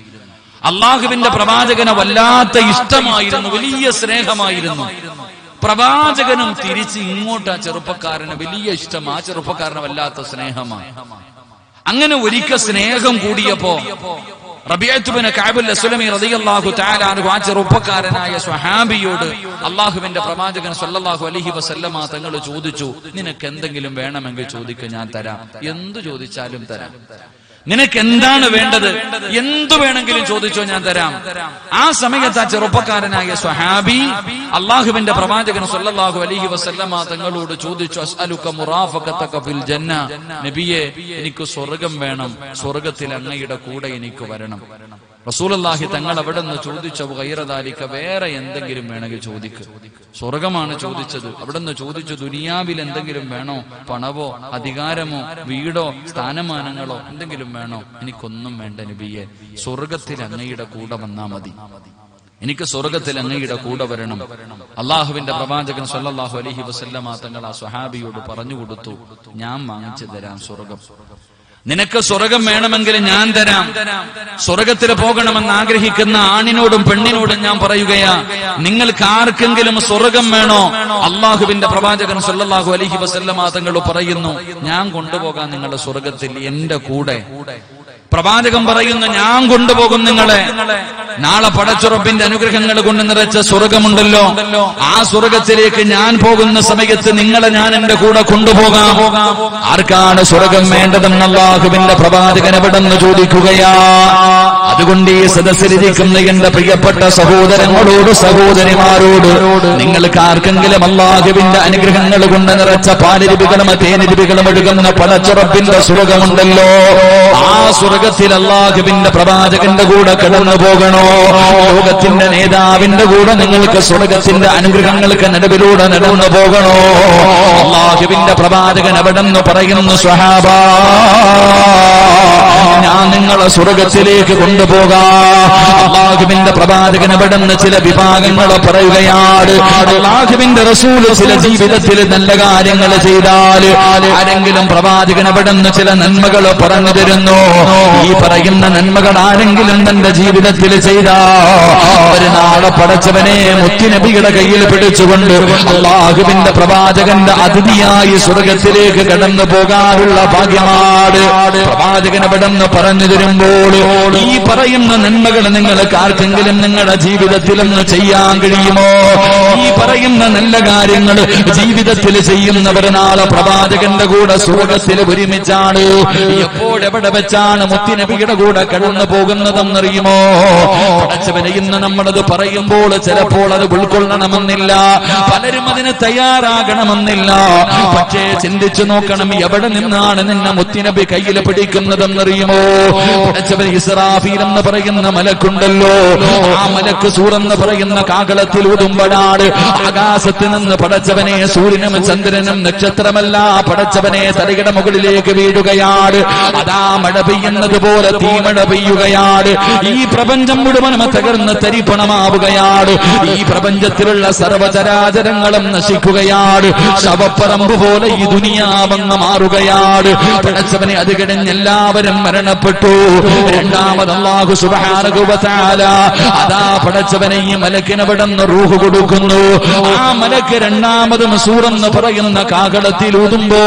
അള്ളാഹുവിന്റെ പ്രവാചകനെ വല്ലാത്ത ഇഷ്ടമായിരുന്നു, വലിയ സ്നേഹമായിരുന്നു. പ്രവാചകനും തിരിച്ച് ഇങ്ങോട്ട് ആ ചെറുപ്പക്കാരന് വലിയ ഇഷ്ടം, ആ ചെറുപ്പക്കാരന് വല്ലാത്ത സ്നേഹമാണ്. അങ്ങനെ ഒരിക്കൽ സ്നേഹം കൂടിയപ്പോ റബീഅത്ത് ഇബ്നു കഅബുൽ അസ്ലമി റളിയല്ലാഹു തആല അൻഹു ആ ചെറുപ്പക്കാരനായ സ്വഹാബിയോട് അള്ളാഹുവിന്റെ പ്രവാചകൻ സല്ലല്ലാഹു അലൈഹി വസല്ലമ തങ്ങൾ ചോദിച്ചു, നിനക്ക് എന്തെങ്കിലും വേണമെങ്കിൽ ചോദിക്കുക, ഞാൻ തരാം. എന്തു ചോദിച്ചാലും തരാം. നിനക്ക് എന്താണ് വേണ്ടത്? എന്തു വേണമെങ്കിലും ചോദിച്ചോ, ഞാൻ തരാം. ആ സമയത്ത് ആ ചെറുപ്പക്കാരനായ സ്വഹാബി അള്ളാഹുവിന്റെ പ്രവാചകൻ സല്ലല്ലാഹു അലൈഹി വസല്ലമ തങ്ങളോട് ചോദിച്ചു, അസ്അലുക മുറാഫഖതക ഫിൽ ജന്ന, നബിയെ എനിക്ക് സ്വർഗം വേണം, സ്വർഗത്തിൽ അങ്ങയുടെ കൂടെ എനിക്ക് വരണം. റസൂലുള്ളാഹി തങ്ങൾ അവിടെ നിന്ന് ചോദിച്ചു, ഗൈറ ദാലിക, വേറെ എന്തെങ്കിലും വേണമെങ്കിൽ ചോദിക്ക്. സ്വർഗമാണ് ചോദിച്ചത്. അവിടെ നിന്ന് ചോദിച്ചു, ദുനിയാവിൽ എന്തെങ്കിലും വേണോ? പണവോ അധികാരമോ വീടോ സ്ഥാനമാനങ്ങളോ എന്തെങ്കിലും വേണോ? എനിക്കൊന്നും വേണ്ട നബിയെ, സ്വർഗത്തിൽ അങ്ങയുടെ കൂടെ വന്നാ മതി. എനിക്ക് സ്വർഗത്തിൽ അങ്ങയുടെ കൂടെ വരണം. അള്ളാഹുവിന്റെ പ്രവാചകൻ സല്ലല്ലാഹു അലൈഹി വസല്ലമ തങ്ങൾ ആ സ്വഹാബിയോട് പറഞ്ഞു കൊടുത്തു, ഞാൻ വാങ്ങിച്ചു തരാം സ്വർഗം. നിനക്ക് സ്വർഗം വേണമെങ്കിൽ ഞാൻ തരാം. സ്വർഗത്തിൽ പോകണമെന്ന് ആഗ്രഹിക്കുന്ന ആണിനോടും പെണ്ണിനോടും ഞാൻ പറയുകയാ, നിങ്ങൾക്ക് ആർക്കെങ്കിലും സ്വർഗം വേണോ? അള്ളാഹുവിന്റെ പ്രവാചകൻ സല്ലല്ലാഹു അലൈഹി വസല്ലമ തങ്ങൾ പറയുന്നു, ഞാൻ കൊണ്ടുപോകാൻ നിങ്ങളുടെ സ്വർഗത്തിൽ എന്റെ കൂടെ. പ്രവാചകൻ പറയുന്നു, ഞാൻ കൊണ്ടുപോകും നിങ്ങളെ. നാളെ പടച്ചുറപ്പിന്റെ അനുഗ്രഹങ്ങൾ കൊണ്ട് നിറച്ച സ്വർഗമുണ്ടല്ലോ, ആ സ്വർഗത്തിലേക്ക് ഞാൻ പോകുന്ന സമയത്ത് നിങ്ങളെ ഞാൻ എന്റെ കൂടെ കൊണ്ടുപോകാം. ആർക്കാണ് സ്വർഗം വേണ്ടതെന്ന് അല്ലാഹുവിന്റെ പ്രവാചകൻ എവിടെ നിന്ന് ചോദിക്കുകയാ. അതുകൊണ്ട് ഈ സദസ്സിലിരിക്കുന്ന എന്റെ പ്രിയപ്പെട്ട സഹോദരങ്ങളോട് സഹോദരിമാരോട്, നിങ്ങൾക്ക് ആർക്കെങ്കിലും അല്ലാഹുവിന്റെ അനുഗ്രഹങ്ങൾ കൊണ്ട് നിറച്ച പാലരുവികളും തേനരുവികളും ഒഴുകുന്ന പടച്ചുറപ്പിന്റെ സ്വർഗമുണ്ടല്ലോ, ആ സ്വർഗത്തിൽ അല്ലാഹുവിന്റെ പ്രവാചകന്റെ കൂടെ കടന്നു പോകണോ? ലോകത്തിന്റെ നേതാവിന്റെ കൂടെ നിങ്ങൾക്ക് സ്വർഗത്തിന്റെ അനുഗ്രഹങ്ങൾക്ക് നടുവിലൂടെ നടന്നു പോകണോ? അല്ലാഹുവിന്റെ പ്രവാചകൻ അവിടെ നിന്ന് പറയുന്നു, സ്വഹാബാ, ഞാൻ നിങ്ങളെ സ്വർഗത്തിലേക്ക് കൊണ്ടുപോകാം. അല്ലാഹുവിന്റെ പ്രവാചകൻ അവിടെ നിന്ന് ചില വിഭാഗങ്ങൾ പറയുകയാണ്. അല്ലാഹുവിന്റെ റസൂൽ ചില ജീവിതത്തിൽ നല്ല കാര്യങ്ങൾ ചെയ്താൽ ആരെങ്കിലും പ്രവാചകൻ അവിടെ നിന്ന് ചില നന്മകൾ പറഞ്ഞു തരുന്നു. ഈ പറയുന്ന നന്മകൾ ആരെങ്കിലും തന്റെ ജീവിതത്തിൽ ചെയ്താ ഒരു നാളെ പടച്ചവനെ മുത്തുനബിയുടെ കയ്യിൽ പിടിച്ചുകൊണ്ട് അല്ലാഹുവിന്റെ പ്രവാചകന്റെ അതിഥിയായി സ്വർഗത്തിലേക്ക് കടന്നു പോകാനുള്ള ഭാഗ്യമാണ്. പ്രവാചകൻ അവിടെ നിന്ന് പറഞ്ഞു തരുമ്പോൾ ഈ പറയുന്ന നന്മകൾ നിങ്ങൾക്ക് ആർക്കെങ്കിലും നിങ്ങളുടെ ജീവിതത്തിലൊന്ന് ചെയ്യാൻ കഴിയുമോ? ഈ പറയുന്ന നല്ല കാര്യങ്ങൾ ജീവിതത്തിൽ ചെയ്യുന്നവർ നാളെ പ്രവാചകന്റെ കൂടെ സ്വർഗ്ഗത്തിൽ ഒരുമിച്ചാണ്. എപ്പോഴെവിടെ വെച്ചാണ് മുത്തുനബിയുടെ കൂടെ കടന്നു പോകുന്നതെന്നറിയുമോ? പടച്ചവനെ, ഇന്ന് നമ്മളത് പറയുമ്പോൾ ചിലപ്പോൾ അത് ഉൾക്കൊള്ളണമെന്നില്ല, പലരും അതിന് തയ്യാറാകണമെന്നില്ല. പക്ഷേ ചിന്തിച്ചു നോക്കണം, എവിടെ നിന്നാണ് നിന്നെ മുത്തുനബി കയ്യിൽ പിടിക്കുന്നതെന്നറിയുമോ? പടച്ചവൻ ഇസ്രാഫീൽ എന്ന് പറയുന്ന മലക്കുണ്ടല്ലോ, ആ മലക്ക് സൂറെന്ന് പറയുന്ന കാകളത്തിൽ ഊതുമ്പോഴാണ് ആകാശത്ത് നിന്ന് പടച്ചവനെ സൂര്യനും ചന്ദ്രനും നക്ഷത്രമല്ല പടച്ചവനെ തലയുടെ മുകളിലേക്ക് വീഴുകയാണ്. അതാ മഴ പെയ്യുന്നത് പോലെ തീമഴ പെയ്യുകയാണ്. ഈ പ്രപഞ്ചം മുഴുവനും തകർന്ന് തരിപ്പണമാവുകയാണ്. ഈ പ്രപഞ്ചത്തിലുള്ള സർവചരാചരങ്ങളും നശിക്കുകയാണ്. ശവപ്പറമ്പ് പോലെ ഈ ദുനിയാവങ്ങ് മാറുകയാണ്. പടച്ചവനെ, അത് കഴിഞ്ഞ് എല്ലാവരും മരണപ്പെട്ടു. രണ്ടാമത് അല്ലാഹു സുബ്ഹാനഹു വ തആല അതാ പടച്ചവനെ ഈ മലക്കിനെ വിടുന്ന റൂഹ് കൊടുക്കുന്നു. ആ മലക്ക് രണ്ടാമതും സൂറെന്ന് പറയുന്ന കാകളത്തിൽ ഊതുമ്പോ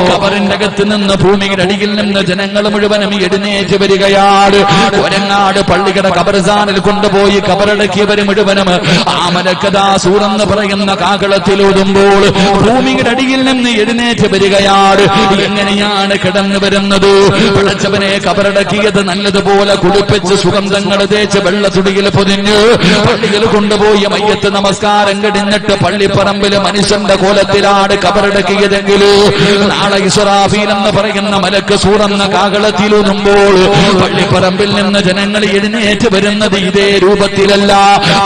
ഖബറിന്റെ അകത്ത് നിന്ന് ഭൂമിയുടെ അടിയിൽ നിന്ന് ജനങ്ങൾ മുഴുവനും എഴുന്നേറ്റ് വരികയാണ്. കൊരങ്ങാട് പള്ളിയുടെ ഖബർസ്ഥാനിൽ കൊണ്ടുപോയി ഖബറടക്കിയവർ മുഴുവനും ആ മലക്കതാ സൂറെന്ന് പറയുന്ന കാകളത്തിൽ ഊതുമ്പോൾ ഭൂമിയുടെ അടിയിൽ നിന്ന് എഴുന്നേറ്റ് വരികയാണ്. എങ്ങനെയാണ് കിടന്നു വരുന്നത്? പടച്ചവനെ, ഖബറടക്കിയത് നല്ലതുപോലെ കുളിപ്പിച്ച് സുഗന്ധങ്ങൾ തേച്ച് വെള്ള തുടിയിൽ പൊതിഞ്ഞ് പള്ളിയിൽ കൊണ്ടുപോയി മയ്യത്ത് നമസ്കാരം കഴിഞ്ഞിട്ട് പള്ളിപ്പറമ്പിൽ മനുഷ്യന്റെ കോലത്തിലാണ് ഖബറടക്കിയതെങ്കിൽ നാളെ ഇസ്രാഫീൽ എന്ന് പറയുന്ന മലക്ക് സൂറെന്ന കാകളത്തിലൂതുമ്പോൾ പള്ളിപ്പറമ്പിൽ നിന്ന് ജനങ്ങൾ എഴുന്നേറ്റ് വരുന്നത് ഇതേ രൂപത്തിലല്ല,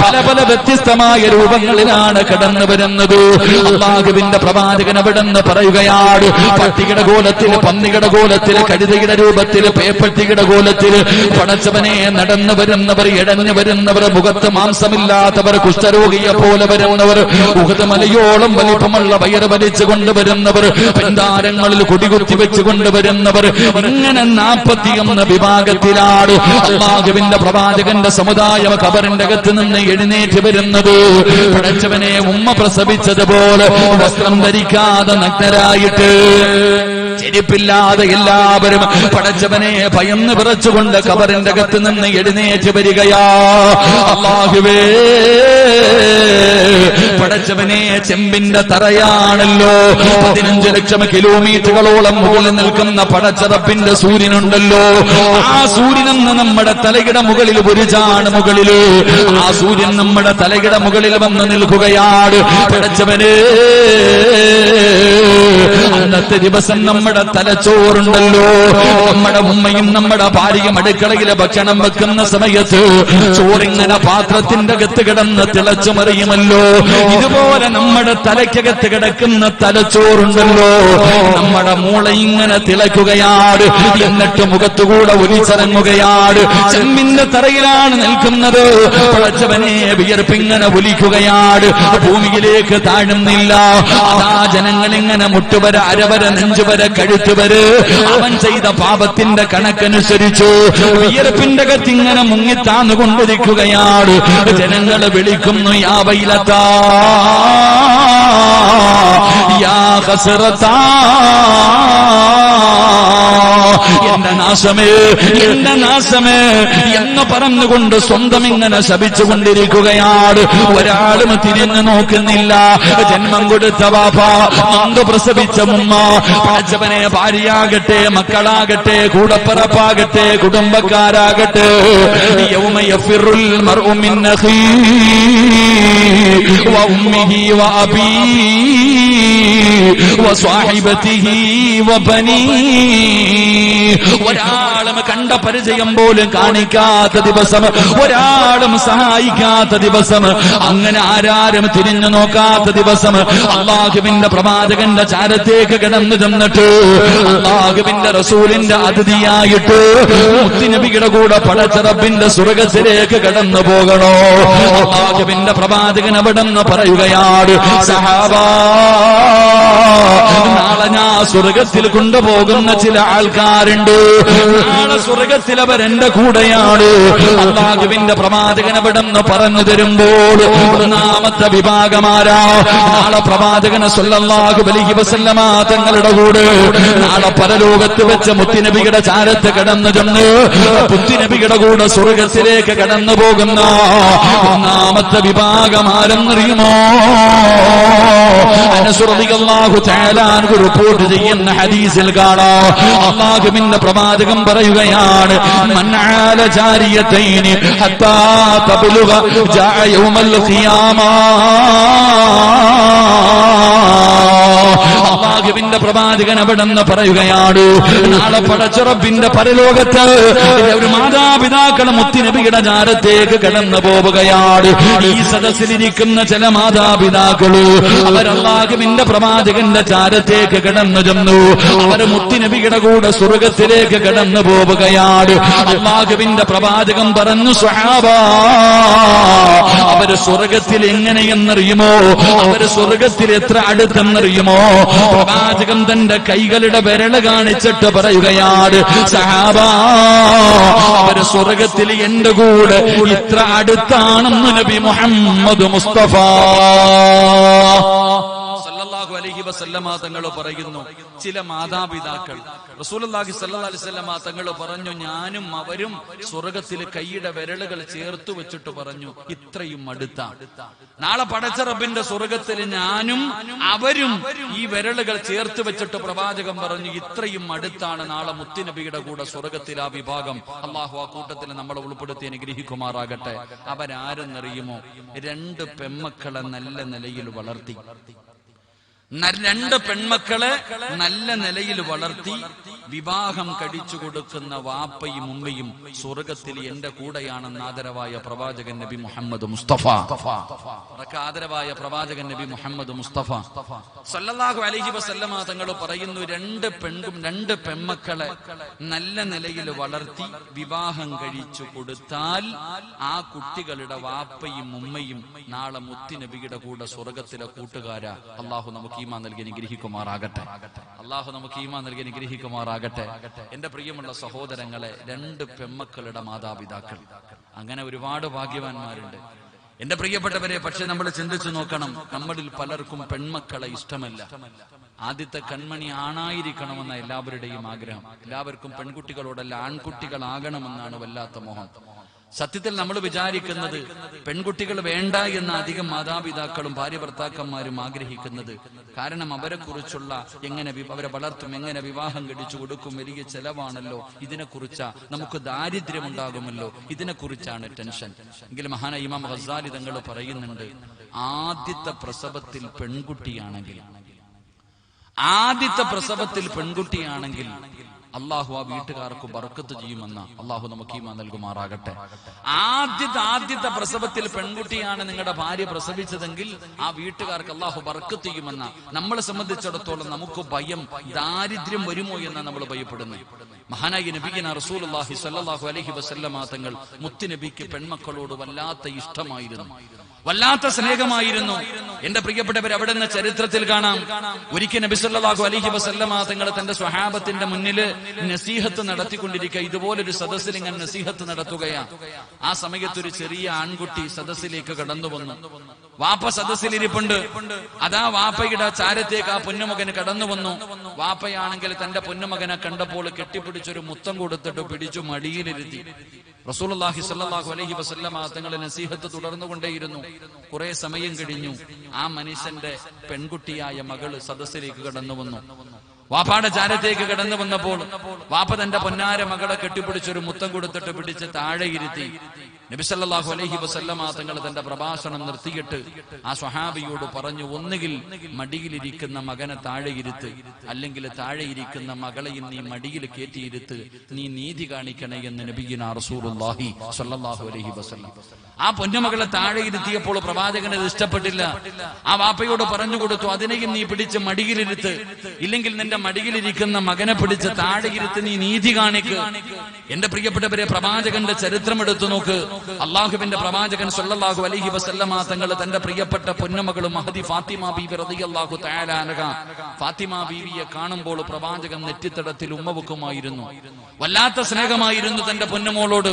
പല പല വ്യത്യസ്തമായ രൂപങ്ങളിലാണ് കടന്നു വരുന്നത്. അല്ലാഹുവിന്റെ പ്രവാചകൻ അവിടെന്ന് പറയുകയാണ്, പട്ടിയുടെ കോലത്തിൽ, പന്നിയുടെ കോലത്തിൽ, കഴുതയുടെ രൂപത്തിൽ, പേപ്പട്ടിയുടെ കോലത്തിൽ പടച്ചവനെ നടന്നു വരുന്നവർ, ഇടഞ്ഞു വരുന്നവർ, മുഖത്ത് മാംസമില്ലാത്തവർ, കുഷ്ഠരോഗിയെ പോലെ വരുന്നവർ, ഉഹദ് മലയോളം വലിപ്പമുള്ള വയറ് വലിച്ചു കൊണ്ടുവരുന്നവർ, പെന്താരങ്ങളിൽ കൊടികുത്തി വെച്ച് കൊണ്ടുവരുന്നവർ, ഇങ്ങനെ 41 വിഭാഗത്തിലാണ് അല്ലാഹുവിന്റെ പ്രവാചകന്റെ സമുദായം ഖബറിന്റെ അകത്ത് നിന്ന് എഴുന്നേറ്റ് വരുന്നത്. പടച്ചവനെ, ഉമ്മ പ്രസവിച്ചതുപോലെ വസ്ത്രം ധരിക്കാതെ നഗ്നരായിട്ട്, ചെരുപ്പില്ലാതെ എല്ലാവരും പടച്ചവനെ ഭയന്ന് വിറച്ചുകൊണ്ട് ഖബറിന്റെ അകത്ത് നിന്ന് എഴുന്നേറ്റ് വരികയാ. അല്ലാഹുവേ, പടച്ചവനെ, ചെമ്പിന്റെ തറയാണല്ലോ, 15 ലക്ഷം കിലോമീറ്ററുകളോളം മുകളിൽ നിൽക്കുന്ന പടച്ചറപ്പിന്റെ സൂര്യനുണ്ടല്ലോ, ആ സൂര്യനെന്ന് നമ്മുടെ തലയുടെ മുകളിൽ ഒരു ചാണ് മുകളില്, ആ സൂര്യൻ നമ്മുടെ തലയുടെ മുകളിൽ വന്ന് നിൽക്കുകയാണ്. പടച്ചവനെ, അന്നത്തെ ദിവസം നമ്മുടെ തലച്ചോറുണ്ടല്ലോ, നമ്മുടെ ഉമ്മയും നമ്മുടെ ഭാര്യയും അടുക്കളയിലെ ഭക്ഷണം വെക്കുന്ന സമയത്ത് ചോറിങ്ങനെ പാത്രത്തിന്റെ അകത്ത് കിടന്ന് തിളച്ചു മറിയുമല്ലോ, ഇതുപോലെ നമ്മുടെ തലയ്ക്കകത്ത് കിടക്കുന്ന തലച്ചോറുണ്ടല്ലോ, നമ്മുടെ മൂള ഇങ്ങനെ തിളയ്ക്കുകയാണ്. എന്നിട്ട് മുഖത്തുകൂടെ ഒലിച്ചിറങ്ങുകയാണ്. ചെമ്മിന്റെ തറയിലാണ് നിൽക്കുന്നത്. പടച്ചവനെ, വിയർപ്പിങ്ങനെ ഒലിക്കുകയാണ്, ഭൂമിയിലേക്ക് താഴുന്നില്ല. അതാ ജനങ്ങളിങ്ങനെ മുട്ടുവര, അരവര, നെഞ്ചുവര, കഴുത്തുവര് അവൻ ചെയ്ത പാപത്തിന്റെ കണക്കനുസരിച്ചു വിയർപ്പിന്റെ കത്തിങ്ങനെ മുങ്ങിത്താന്നുകൊണ്ടിരിക്കുകയാണ്. ജനങ്ങൾ വിളിക്കുന്നു, യാ വൈലത്താ, യാ ഖസറത്താ, എന്റെ നാശമേ, എന്റെ നാശമേ എന്ന് പറഞ്ഞുകൊണ്ട് സ്വന്തം ഇങ്ങനെ ശപിച്ചുകൊണ്ടിരിക്കുകയാണ്. ഒരാളും തിരിഞ്ഞു നോക്കുന്നില്ല. ജന്മം കൊടുത്ത വാപ്പ, നൊന്ത് പ്രസവിച്ച ഉമ്മ, പടച്ചവനെ, ഭാര്യയാകട്ടെ, മക്കളാകട്ടെ, കൂടപ്പിറപ്പാകട്ടെ, കുടുംബക്കാരാകട്ടെ, യൗമ യഫിറുൽ മർഉ മിൻ അഖീഹി വ ഉമ്മിഹി വ അബീഹി വ സ്വഹിബതിഹി വ ബനീഹി. ഒരാളും കണ്ട പരിചയം പോലും കാണിക്കാത്ത ദിവസം, ഒരാളും സഹായിക്കാത്ത ദിവസം, അങ്ങനെ ആരാരും തിരിഞ്ഞു നോക്കാത്ത ദിവസം, അല്ലാഹുവിന്റെ പ്രവാചകന്റെ ചാരത്തേക്ക് കിടന്നു ചെന്നിട്ട് അല്ലാഹുവിന്റെ റസൂലിന്റെ അതിഥിയായിട്ട് മുത്തുനബിയുടെ കൂടെ പടച്ചറബിന്റെ സ്വർഗ്ഗത്തിലേക്ക് കടന്നു പോകണോ? അല്ലാഹുവിന്റെ പ്രവാചകൻ അവിടെന്ന് പറയുകയാണ്, സഹാബാ, നാളെ ഞാൻ സ്വർഗ്ഗത്തിൽ കൊണ്ടുപോകുന്ന ചില ആൾക്കാർ കൂട്ടുകാരുണ്ട്, നാളെ സ്വർഗത്തിൽ അവരെന്റെ കൂടെയാണ്. അല്ലാഹുവിന്റെ പ്രവാചകൻ അവിടെന്ന് പറഞ്ഞു തരുമ്പോൾ ഒന്നാമത്തെ വിഭാഗമാരാ നാളെ പ്രവാചകൻ സ്വല്ലല്ലാഹു അലൈഹി വസല്ലമ തങ്ങളുടെ കൂടെ നാളെ പരലോകത്ത് വെച്ച് മുത്തുനബിയുടെ ചാരത്ത് കടന്നു ചെന്ന് മുത്തുനബിയുടെ കൂടെ സ്വർഗത്തിലേക്ക് കടന്നു പോകുന്ന ഒന്നാമത്തെ വിഭാഗമാരെന്നറിയുമോ? അനസ് റളിയല്ലാഹു തആല അൻഹു റിപ്പോർട്ട് ചെയ്യുന്ന ഹദീസിൽ കാണാം, അല്ലാഹുവിന്റെ പ്രവാചകൻ പറയുകയാണ്, മൻ ആല ജാരിയതൈനി ഹത്താ തബ്ലുഗ ജാഅ യൗമൽ ഖിയാമ. അല്ലാഹുവിന്റെ പ്രവാചകൻ അവിടെന്ന് പറയുകയാണ്, നാളെ പടച്ച റബ്ബിന്റെ പരലോകത്ത് ഒരു മാതാപിതാക്കൾ മുത്തുനബിയുടെ ചാരത്തേക്ക് കടന്നു പോവുകയാണ്. ഈ സദസ്സിലിരിക്കുന്ന ചില മാതാപിതാക്കള് അവർ അല്ലാഹുവിന്റെ പ്രവാചകന്റെ ചാരത്തേക്ക് കടന്നു ചെന്നു. അവർ മുത്തുനബിയുടെ കൂടെ സ്വർഗത്തിലേക്ക് കടന്നു പോവുകയാണ്. അല്ലാഹുവിന്റെ പ്രവാചകൻ പറഞ്ഞു, സ്വഹാബാ, അവര് സ്വർഗത്തിൽ എങ്ങനെയെന്നറിയുമോ? അവര് സ്വർഗത്തിൽ എത്ര അടുത്തെന്നറിയുമോ? പ്രവാചകൻ തന്റെ കൈകളുടെ വിരല് കാണിച്ചിട്ട് പറയുകയാണ്, സഹാബാ, അവര് സ്വർഗത്തിൽ എന്റെ കൂടെ ഇത്ര അടുത്താണെന്ന് നബി മുഹമ്മദ് മുസ്തഫ സല്ലല്ലാഹു അലൈഹി വസല്ലമ തങ്ങൾ പറയുന്നു. ചില മാതാപിതാക്കൾ റസൂലുള്ളാഹി സ്വല്ലല്ലാഹു അലൈഹി വസല്ലമ തങ്ങൾ പറഞ്ഞു, ഞാനും അവരും സ്വർഗത്തിൽ കൈയുടെ വിരലുകൾ ചേർത്ത് വെച്ചിട്ട് പറഞ്ഞു, ഇത്രയും അടുത്ത. നാളെ പടച്ച റബ്ബിന്റെ സ്വർഗത്തിൽ ഞാനും അവരും ഈ വിരലുകൾ ചേർത്ത് വെച്ചിട്ട് പ്രവാചകൻ പറഞ്ഞു, ഇത്രയും അടുത്താണ് നാളെ മുത്തുനബിയുടെ കൂടെ സ്വർഗത്തിൽ ആ വിഭാഗം. അള്ളാഹു ആ കൂട്ടത്തിൽ നമ്മളെ ഉൾപ്പെടുത്തി അനുഗ്രഹിക്കുമാറാകട്ടെ. അവരാരെന്നറിയുമോ? 2 പെൺമക്കളെ നല്ല നിലയിൽ വളർത്തി. 2 പെൺമക്കളെ നല്ല നിലയിൽ വളർത്തി വിവാഹം കഴിച്ചു കൊടുക്കുന്ന വാപ്പയും ഉമ്മയും സ്വർഗത്തിൽ എന്റെ കൂടെയാണെന്ന് ആദരവായ പ്രവാചകൻ നബി മുഹമ്മദ് മുസ്തഫ. ആദരവായ പ്രവാചകൻ നബി മുഹമ്മദ് മുസ്തഫ സല്ലല്ലാഹു അലൈഹി വസല്ലമ തങ്ങൾ പറയുന്നു, 2 പെൺമക്കളെ നല്ല നിലയിൽ വളർത്തി വിവാഹം കഴിച്ചു കൊടുത്താൽ ആ കുട്ടികളുടെ വാപ്പയും ഉമ്മയും നാളെ മുത്തുനബിയുടെ കൂടെ സ്വർഗത്തിലെ കൂട്ടുകാരാ. അള്ളാഹു നമുക്ക് ഈമാൻ നൽകി അനുഗ്രഹിക്കുമാറാകട്ടെ. അള്ളാഹു നമുക്ക് ഈമാൻ നൽകി അനുഗ്രഹിക്കുമാറാകട്ടെ. എന്റെ പ്രിയമുള്ള സഹോദരങ്ങളെ, 2 പെൺമക്കളുടെ മാതാപിതാക്കൾ, അങ്ങനെ ഒരുപാട് ഭാഗ്യവാന്മാരുണ്ട് എന്റെ പ്രിയപ്പെട്ടവരെ. പക്ഷെ നമ്മൾ ചിന്തിച്ചു നോക്കണം, നമ്മളിൽ പലർക്കും പെൺമക്കളെ ഇഷ്ടമല്ല. ആദ്യത്തെ കൺമണി ആണായിരിക്കണമെന്ന എല്ലാവരുടെയും ആഗ്രഹം. എല്ലാവർക്കും പെൺകുട്ടികളോടല്ല ആൺകുട്ടികളാകണമെന്നാണ് വല്ലാത്ത മോഹം. സത്യത്തിൽ നമ്മൾ വിചാരിക്കുന്നത് പെൺകുട്ടികൾ വേണ്ട എന്ന അധികം മാതാപിതാക്കളും ഭാര്യ ഭർത്താക്കന്മാരും ആഗ്രഹിക്കുന്നത്. കാരണം അവരെ കുറിച്ചുള്ള അവരെ വളർത്തും, എങ്ങനെ വിവാഹം കഴിച്ചു കൊടുക്കും, വലിയ ചെലവാണല്ലോ, ഇതിനെക്കുറിച്ച് നമുക്ക് ദാരിദ്ര്യമുണ്ടാകുമല്ലോ, ഇതിനെക്കുറിച്ചാണ് ടെൻഷൻ. എങ്കിൽ മഹാനായ ഇമാം ഗസാലി തങ്ങൾ പറയുന്നുണ്ട്, ആദ്യത്തെ പ്രസവത്തിൽ പെൺകുട്ടിയാണെങ്കിൽ അള്ളാഹു ആ വീട്ടുകാർക്ക് ബർക്കത്ത് ചെയ്യുമെന്ന് അള്ളാഹു നമുക്ക് ഈമാൻ നൽകുമാറാകട്ടെ. ആദ്യത്തെ പ്രസവത്തിൽ പെൺകുട്ടിയാണ് നിങ്ങളുടെ ഭാര്യ പ്രസവിച്ചതെങ്കിൽ ആ വീട്ടുകാർക്ക് അള്ളാഹു ബർക്കത്ത് ചെയ്യുമെന്ന. നമ്മളെ സംബന്ധിച്ചിടത്തോളം നമുക്ക് ഭയം, ദാരിദ്ര്യം വരുമോ എന്ന് നമ്മൾ ഭയപ്പെടുന്നു. മഹാനായ നബിയന റസൂലുള്ളാഹി സ്വല്ലല്ലാഹു അലൈഹി വസല്ലമ തങ്ങൾ മുത്തുനബിക്ക് പെൺമക്കളോട് വല്ലാത്ത ഇഷ്ടമായിരുന്നു, വല്ലാത്ത സ്നേഹമായിരുന്നു. എന്റെ പ്രിയപ്പെട്ടവർ, അവിടെ നിന്ന് ചരിത്രത്തിൽ കാണാം, ഒരിക്കൽ നബി സല്ലല്ലാഹു അലൈഹി വസല്ലമ തങ്ങൾ തന്റെ സ്വഹാബത്തിന്റെ മുന്നില് നസീഹത്ത് നടത്തിക്കൊണ്ടിരിക്കുക. ഇതുപോലൊരു സദസ്സിൽ ഇങ്ങനെ നസീഹത്ത് നടത്തുകയാണ്. ആ സമയത്ത് ഒരു ചെറിയ ആൺകുട്ടി സദസ്സിലേക്ക് കടന്നു വന്നു. വാപ്പ സദസ്സിലിരിപ്പുണ്ട്. അതാ വാപ്പയുടെ ചാരത്തേക്ക് ആ പൊന്നുമകന് കടന്നു വന്നു. വാപ്പയാണെങ്കിൽ തന്റെ പൊന്നുമകനെ കണ്ടപ്പോൾ കെട്ടിപ്പിടിച്ചൊരു മുത്തം കൊടുത്തിട്ട് പിടിച്ചു മടിയിലിരുത്തി. റസൂലുള്ളാഹി സ്വല്ലല്ലാഹു അലൈഹി വസല്ലമ തങ്ങളുടെ നസീഹത്ത് തുടർന്നുകൊണ്ടേയിരുന്നു. കുറെ സമയം കഴിഞ്ഞു. ആ മനുഷ്യന്റെ പെൺകുട്ടിയായ മകള് സദസ്സിലേക്ക് കടന്നു വന്നു. വാപ്പാടെ ചാരത്തേക്ക് കടന്നു വന്നപ്പോൾ വാപ്പ തന്റെ പൊന്നാര മകളെ കെട്ടിപ്പിടിച്ചൊരു മുത്തം കൊടുത്തിട്ട് പിടിച്ച് താഴെ ഇരുത്തി. നബി സല്ലല്ലാഹു അലൈഹി വസല്ലമ തങ്ങൾ തന്റെ പ്രഭാഷണം നിർത്തിയിട്ട് ആ സ്വഹാബിയോട് പറഞ്ഞു, ഒന്നുകിൽ മടിയിലിരിക്കുന്ന മകനെ താഴെ ഇരുത്ത്, അല്ലെങ്കിൽ താഴെ ഇരിക്കുന്ന മകളെയും നീ മടിയിൽ കയറ്റിയിരുത്ത്, നീ നീതി കാണിക്കണേ എന്ന് നബിയുനാ റസൂലുള്ളാഹി സ്വല്ലല്ലാഹു അലൈഹി വസല്ലം. ആ പൊന്നുമകളെ താഴെ ഇരുത്തിയപ്പോൾ പ്രവാചകന് ഇത് ഇഷ്ടപ്പെട്ടില്ല. ആ വാപ്പയോട് പറഞ്ഞു കൊടുത്തു, അതിനെയും നീ പിടിച്ച് മടിയിലിരുത്ത്, ഇല്ലെങ്കിൽ നിന്റെ മടിയിലിരിക്കുന്ന മകനെ പിടിച്ച് താഴെയിരുത്തി നീ നീതി കാണിക്ക്. എന്റെ പ്രിയപ്പെട്ടവരെ, പ്രവാചകന്റെ ചരിത്രം എടുത്തു നോക്ക്. അള്ളാഹുവിന്റെ പ്രവാചകൻ സല്ലല്ലാഹു അലൈഹി വസല്ലമ തങ്ങൾ തന്റെ പ്രിയപ്പെട്ട പൊന്നുമകൾ മഹദി ഫാത്തിമ ബീവി റളിയല്ലാഹു തആല അൻഹ, ഫാത്തിമ ബീവിയെ കാണുമ്പോൾ പ്രവാചകൻ നെറ്റിത്തടത്തിൽ ഉമ്മ വെക്കുമായിരുന്നു. വല്ലാത്ത സ്നേഹമായിരുന്നു തന്റെ പൊന്നുമോളോട്.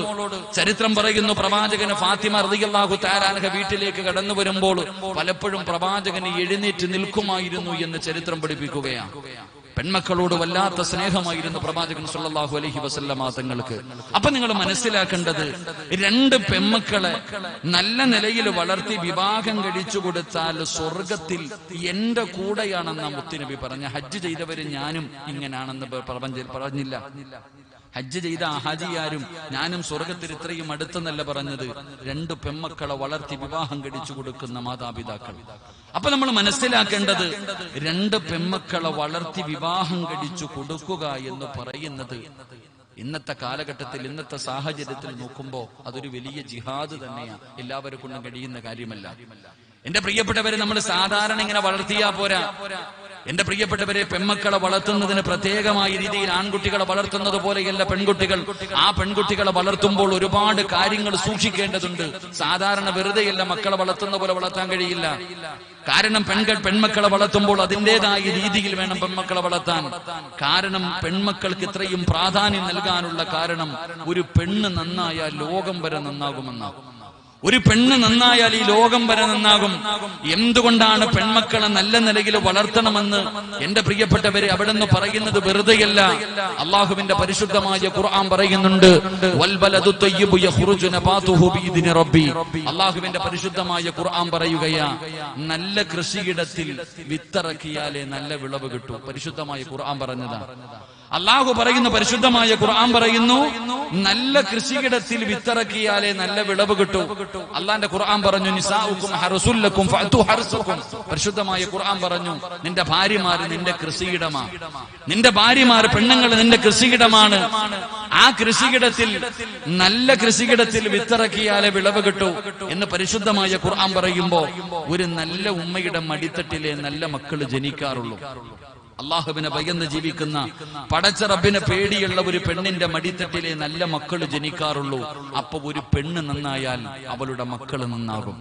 ചരിത്രം പറയുന്നു, പ്രവാചകന് ഫാത്തിമ റളിയല്ലാഹു തആല അൻഹ വീട്ടിലേക്ക് കടന്നു വരുമ്പോൾ പലപ്പോഴും പ്രവാചകന് എഴുന്നേറ്റ് നിൽക്കുമായിരുന്നു എന്ന് ചരിത്രം പഠിപ്പിക്കുകയാണ്. പെൺമക്കളോട് വല്ലാത്ത സ്നേഹമായിരുന്നു പ്രവാചകൻ സല്ലല്ലാഹു അലൈഹി വസല്ലമ തങ്ങൾക്ക്. അപ്പൊ നിങ്ങൾ മനസ്സിലാക്കേണ്ടത്, രണ്ട് പെൺമക്കളെ നല്ല നിലയിൽ വളർത്തി വിവാഹം കഴിച്ചു കൊടുത്താൽ സ്വർഗത്തിൽ എന്റെ കൂടെയാണെന്ന മുത്തുനബി പറഞ്ഞ. ഹജ്ജ് ചെയ്തവര് ഞാനും ഇങ്ങനാണെന്ന് പറഞ്ഞില്ല. ഹജ്ജ് ചെയ്ത ഹാജിയാരും ഞാനും സ്വർഗത്തിൽ ഇത്രയും അടുത്തെന്നല്ല പറഞ്ഞത്. രണ്ട് പെൺമക്കളെ വളർത്തി വിവാഹം കഴിച്ചു കൊടുക്കുന്ന മാതാപിതാക്കൾ. അപ്പൊ നമ്മൾ മനസ്സിലാക്കേണ്ടത്, രണ്ട് പെൺമക്കളെ വളർത്തി വിവാഹം കഴിച്ചു കൊടുക്കുക എന്ന് പറയുന്നത് ഇന്നത്തെ കാലഘട്ടത്തിൽ, ഇന്നത്തെ സാഹചര്യത്തിൽ നോക്കുമ്പോൾ അതൊരു വലിയ ജിഹാദ് തന്നെയാണ്. എല്ലാവരും കൊണ്ടും കഴിയുന്ന കാര്യമല്ല. എന്റെ പ്രിയപ്പെട്ടവരെ, നമ്മൾ സാധാരണ ഇങ്ങനെ വളർത്തിയാ പോരാ. എന്റെ പ്രിയപ്പെട്ടവരെ, പെൺമക്കളെ വളർത്തുന്നതിന് പ്രത്യേകമായ രീതിയിൽ ആൺകുട്ടികളെ വളർത്തുന്നത് പോലെയല്ല പെൺകുട്ടികൾ. ആ പെൺകുട്ടികളെ വളർത്തുമ്പോൾ ഒരുപാട് കാര്യങ്ങൾ സൂക്ഷിക്കേണ്ടതുണ്ട്. സാധാരണ വെറുതെയല്ല മക്കളെ വളർത്തുന്ന പോലെ വളർത്താൻ കഴിയില്ല. കാരണം പെൺമക്കളെ വളർത്തുമ്പോൾ അതിൻ്റെതായ രീതിയിൽ വേണം പെൺമക്കളെ വളർത്താൻ. കാരണം പെൺമക്കൾക്ക് ഇത്രയും പ്രാധാന്യം നൽകാനുള്ള കാരണം, ഒരു പെണ്ണ് നന്നായാൽ ലോകം വരെ നന്നാകുമെന്നാകും. ഒരു പെണ്ണ് നന്നായാൽ ഈ ലോകം വരെ നന്നാകും. എന്തുകൊണ്ടാണ് പെൺമക്കളെ നല്ല നിലയിൽ വളർത്തണമെന്ന് എന്റെ പ്രിയപ്പെട്ടവരെ അവിടുന്ന് പറയുന്നത് വെറുതെയല്ല. അള്ളാഹുവിന്റെ പരിശുദ്ധമായ ഖുർആൻ പറയുന്നുണ്ട്, വൽബലദു തയ്യിബു യഖ്റുജു നബാതുഹു ബിഇദ്നി റബ്ബി. അള്ളാഹുവിന്റെ പരിശുദ്ധമായ ഖുർആൻ പറയുകയാ, നല്ല കൃഷിയിടത്തിൽ വിത്തിറക്കിയാലേ നല്ല വിളവ് കിട്ടൂ. പരിശുദ്ധമായ ഖുർആൻ പറഞ്ഞതാ. അള്ളാഹു പറയുന്നു, പരിശുദ്ധമായ ഖുർആൻ പറയുന്നു, നല്ല കൃഷിയിടത്തിൽ വിത്തിറക്കിയാലേ നല്ല വിളവ് കിട്ടൂ. അള്ളാന്റെ ഖുർആൻ പറഞ്ഞു, നിസാഉക്കും ഹർസുൽ ലക്കും ഫഅതു ഹർസുക്കും. പരിശുദ്ധമായ ഖുർആൻ പറഞ്ഞു, നിന്റെ ഭാര്യമാര് നിന്റെ കൃഷിയിടമാണ്. നിന്റെ ഭാര്യമാര്, പെണ്ണുങ്ങൾ നിന്റെ കൃഷിയിടമാണ്. ആ കൃഷിയിടത്തിൽ, നല്ല കൃഷിയിടത്തിൽ വിത്തിറക്കിയാലേ വിളവ് കിട്ടൂ എന്ന് പരിശുദ്ധമായ ഖുർആൻ പറയുമ്പോ, ഒരു നല്ല ഉമ്മയുടെ മടിത്തട്ടിലെ നല്ല മക്കൾ ജനിക്കാറുള്ളൂ. അള്ളാഹുവിനെ ഭയന്ന് ജീവിക്കുന്ന, പടച്ച റബ്ബിനെ പേടിയുള്ള ഒരു പെണ്ണിന്റെ മടിത്തട്ടിലെ നല്ല മക്കൾ ജനിക്കാറുള്ളൂ. അപ്പൊ ഒരു പെണ്ണ് നന്നായാൽ അവളുടെ മക്കൾ നന്നാകും.